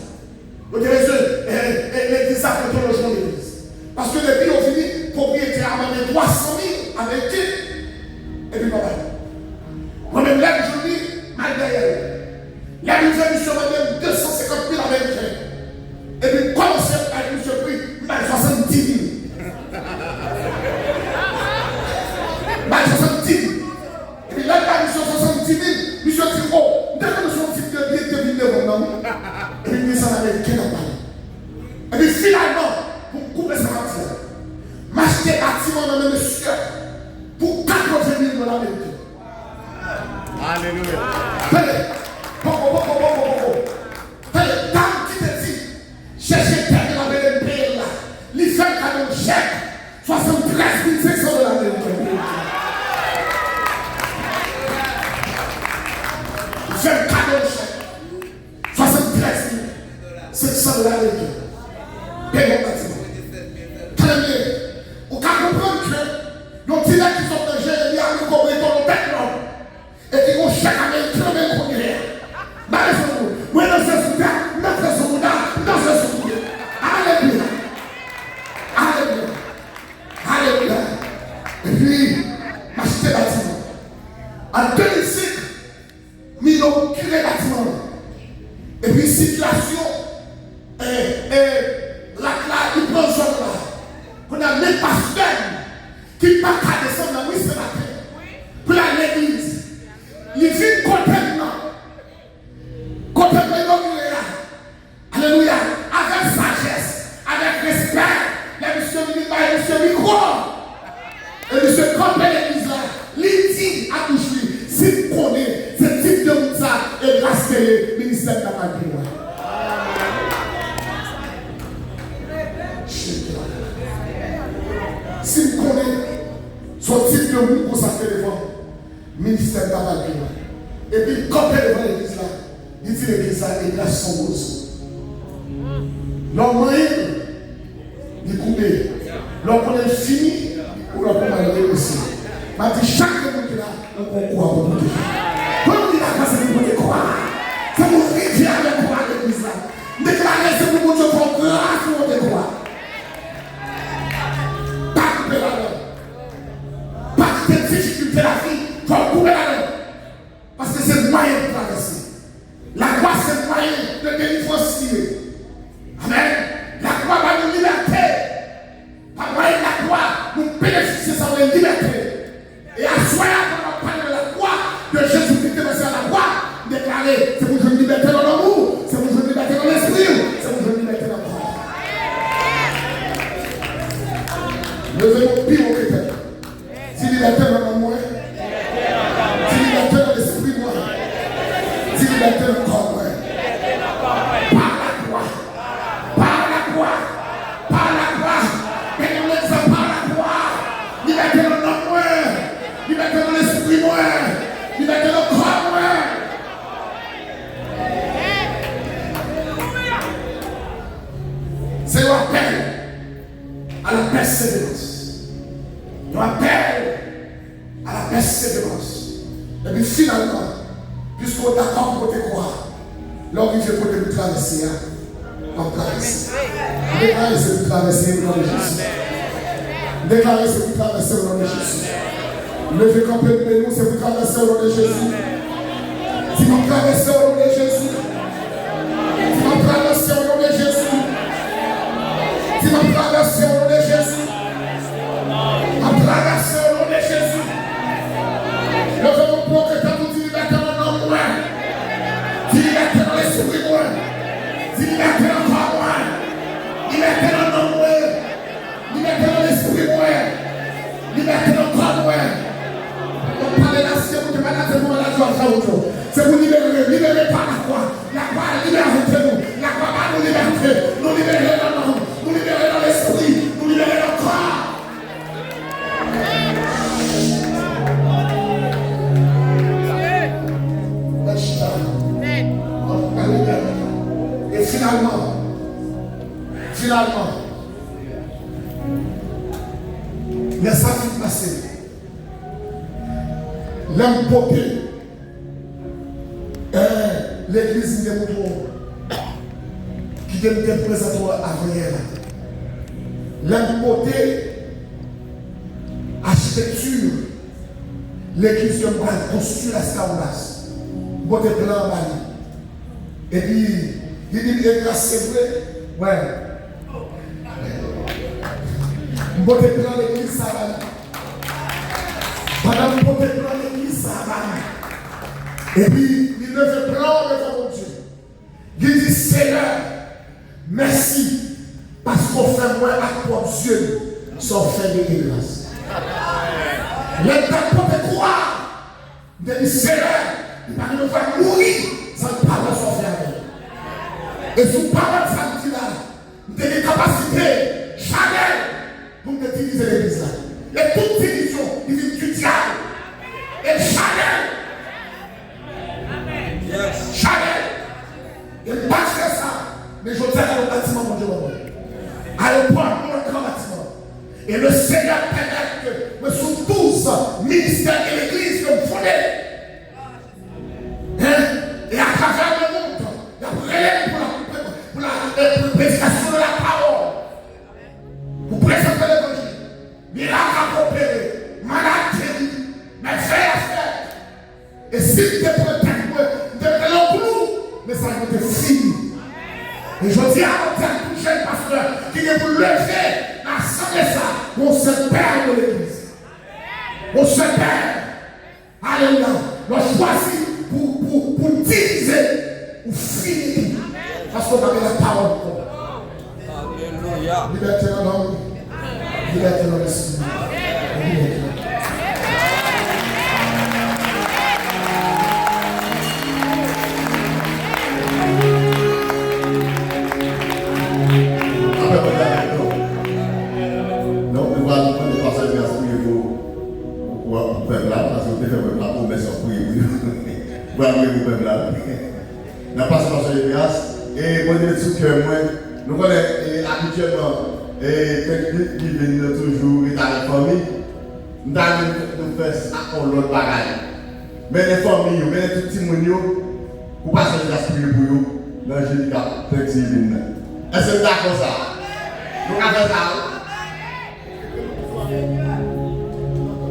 Vous direz, l'église a fait le jour de l'église. Parce que depuis, on finit, propriété a amené 300 000 avec qui. Et puis, papa. Moi-même, là, je dis, malgré elle. Là, nous avons sur moi-même 250 000 Américains. Et puis, comment c'est avec M. Prix, mal 70 000. Mal 70 000. Et puis, là, M. 70 000, M. dit, oh, dès que nous sommes type de billet de 1 000 €, et puis, nous sommes Américains dans Paris. Et puis, finalement, pour couper sa matière, m'acheter bâtiment dans le monsieur pour 80 000 $ américains. Alléluia. Dame qui te dit, cherchez permis la belle paye là. Il fait un cadeau de chèque, 73 500 $. Il fait un cadeau de chèque, 73 500 $. Paye mon bâtiment. Très bien. Vous pouvez comprendre que nos petits qui sont dans le jeu, il y a un combien de tête. Et qui vont chaque année crever contre l'air. Moi, dans ce souda, dans ce souda. Alléluia. Alléluia. Alléluia. Et puis, m'acheter bâtiment. En 2005, nous avons créé bâtiment. Et puis, situation, il prend ce là. On a les pasteurs qui ne peuvent pas descendre dans ce matin. Pour l'église. Il vit complètement. Complètement là. Alléluia. Avec sagesse, avec respect. Les monsieur micro. Et monsieur campé l'église là. Il dit à toucher. Si vous connaissez ce type de ça, et grâce à le ministère de la vie. travail. Et puis, quand il est devant l'église là, il dit l'église là, l'église son besoin. L'homme il coupe. L'homme est fini, ou l'homme est réussi. Mais chaque monde qui est là, on croit pour tout. Comme il a passé pour te croire. C'est pour vivre avec toi à l'église là. Déclarer c'est pour Dieu pour grâce pour te croire. Pas couper la langue. Pas que tes difficultés la vie, faut couper la langue. Parce que c'est le moyen de traverser. La croix c'est le moyen de délivrance. Amen. La croix va nous liberté. Par moyen de la croix, nous bénéficions de sa liberté. Et à soi, quand on parle de la croix, de Jésus-Christ qui est à la croix, déclarer, c'est pour une liberté dans l'amour, c'est pour une liberté dans l'esprit, c'est pour une liberté dans le corps. Levez-vous pire au chrétien. Si liberté dans l'amour, si liberté dans l'esprit, si liberté dans le corps, par la croix, par la croix, par la croix, et nous l'exemple par la croix, liberté dans l'amour, liberté dans l'esprit, liberté dans le corps. C'est un appel à la persévérance. Un appel à la persévérance. Et puis finalement, puisqu'on est d'accord pour te croire, l'homme qui pour te traverser, on traverse. Déclarez ce que traverser au nom de Jésus. Déclarez ce que traverser au nom de Jésus. Levez camper de nous, c'est vous traverser au nom de Jésus. Si vous traversez au nom de Jésus, si vous traversez au nom de Jésus, si vous traversez au nom de Jésus, vous traversez au nom de Jésus. Levez mon bloc et quand vous dites liberté dans l'homme, liberté dans l'esprit, liberté dans le corps, liberté dans l'homme, liberté dans l'esprit, liberté dans le corps. C'est vous libérer par la croix. La croix libère nous. La croix va nous libérer. Nous libérer dans l'homme, nous libérer dans l'esprit, nous libérer dans le corps. Et finalement, les sacrifices passés. L'impoté, l'église de Moutouan, qui devient présentateur avant hier. L'impoté, architecture, l'église de Moutouan construit la Skaulas, beauté plan en Bali. Et puis, il dit, c'est vrai, ouais. Beauté plan l'église Savali. Madame Beauté plan l'église Savali. Et puis, il devait prendre devant mon Dieu. Il dit, Seigneur, merci, parce qu'on fait moins à toi, Dieu, sans faire de grâce. L'état pour te croire, il dit, Seigneur, il va nous faire mourir sans parole sans faire. Et sous parole samedi là, il a des capacités, Chanel, pour utiliser l'église là. Et toute division, il dit du diable. Et Chanel. Chanel. Et pas faire ça. Mais je tiens à le bâtiment, mon Dieu, à le point, pour le grand bâtiment. Et le Seigneur permet que nous sommes tous ministères de l'église comme fondés. Et à travers le monde, il y a prière pour la prédication de la parole. Pour présenter l'évangile. Miracle accompli, malade guéri, mais fait à faire. Et si tu es prêt, tu es pour nous, mais ça va être fini. Et je dis à mon tout jeune pasteur qui est pour lever l'assemblée ça, on se perd de l'église. On se perd. Alléluia. On choisit pour diviser, pour finir. Parce qu'on avait la parole. Alléluia. Liberté dans l'homme. Liberté dans l'esprit. Donc, nous allons prendre le passage pour faire là, parce que nous devons faire la promesse pour prier. Vous avez vous-même là. La passion de grâce. Et bon Dieu, tout cœur, moi, nous connaissons habituellement, et technique qui vient toujours dans la famille, nous faisons ça en l'autre bagaille. Mais les familles, mais les petits mounions, vous passez de l'esprit pour vous, dans le jeu de flexible. Est-ce que vous êtes d'accord ça? Nous avons fait ça.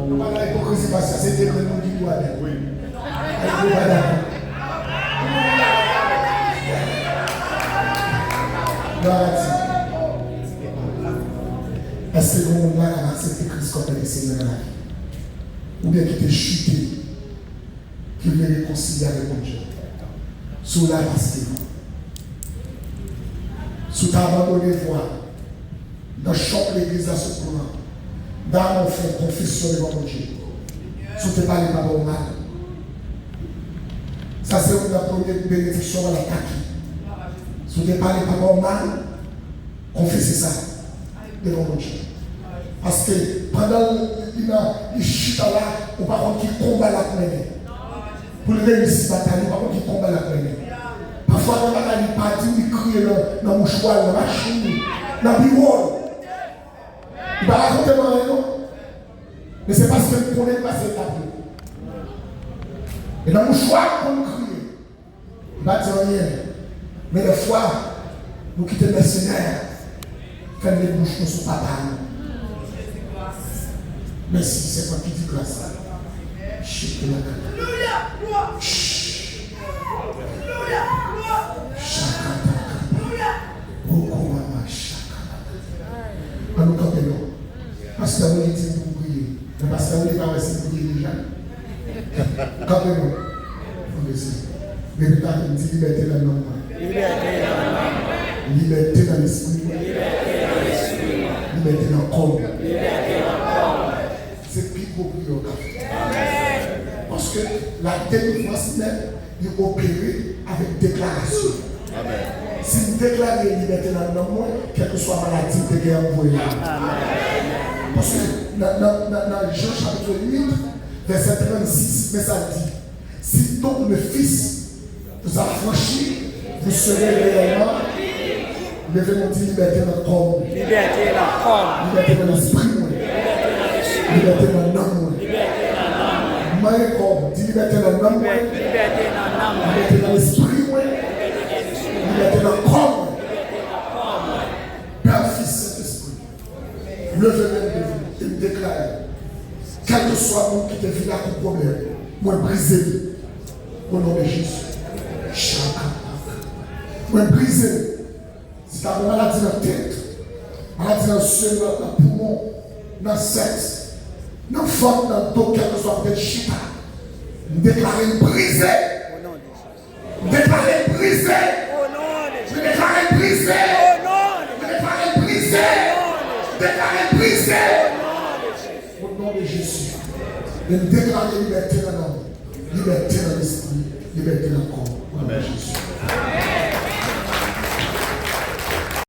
Nous avons l'hypocrisie parce que c'est des gens qui doivent être. Oui. Est-ce que vous avez accepté Christ comme le Seigneur dans la vie? Ou bien qui t'est chuté, qui veut réconcilier avec mon Dieu? Sous la parce que vous. Sous ta abandonné voix, dans chaque l'église à ce courant, dans mon frère, confession devant mon Dieu. Sous tes parlé pas au mal. Ça c'est une première bénédiction à l'attaque. Sous tes parlé pas au mal, confessez ça devant mon Dieu. Parce que pendant les chutes là, on ne peut pas qui combat la première. Pour le réussir la bataille, on ne peut pas qui combat la première. Parfois, on va aller partir, il crie dans le mouchoir, dans la machine, dans le bureau. Il va raconter rien, non? Mais c'est parce que le connaît pas cette étape. Et dans le mouchoir, on crie. Il va dire rien. Mais des fois, nous quittons les mercenaires, faire les bouches nous sont pas parlés. Merci, c'est quoi qui dit grâce? Chut, nous campons. Parce que vous avez dit pour prier. Mais parce que vous n'avez pas réussi pour prier déjà. Campons-nous. Mais nous avons dit liberté dans le nom. Liberté dans l'esprit. Liberté dans le corps. C'est plus beau pour nous. Parce que la délivrance même est opérée avec déclaration. Si vous déclarez une liberté dans le nom, quelle que soit la maladie, vous devez envoyer. Parce que dans Jean chapitre 8, verset 36, mais ça dit, si donc le Fils vous a franchi, vous serez réellement, levez-nous dit liberté dans le corps. Liberté dans le corps. Liberté dans l'esprit. Liberté dans l'âme. Maïe corps, dit liberté dans l'âme. Liberté dans l'esprit. Liberté dans le corps. Père, Fils, Saint-Esprit. Levez-le de vous et me déclarez. Quel que soit le monde qui te vit là pour problème, moi brisez-le. Au nom de Jésus. Moi brisez-le. Si tu as une maladie dans la tête, maladie dans le ciel, dans le poumon, dans le sexe, dans le foie, dans le dos, quel que soit le chita, déclarez brisé. Déclarez brisé. Déclarez brisé. Déclarez brisé. Déclarez brisé. Au nom de Jésus. Et déclarez liberté dans l'homme, liberté dans l'esprit, liberté dans le corps. Au nom de Jésus.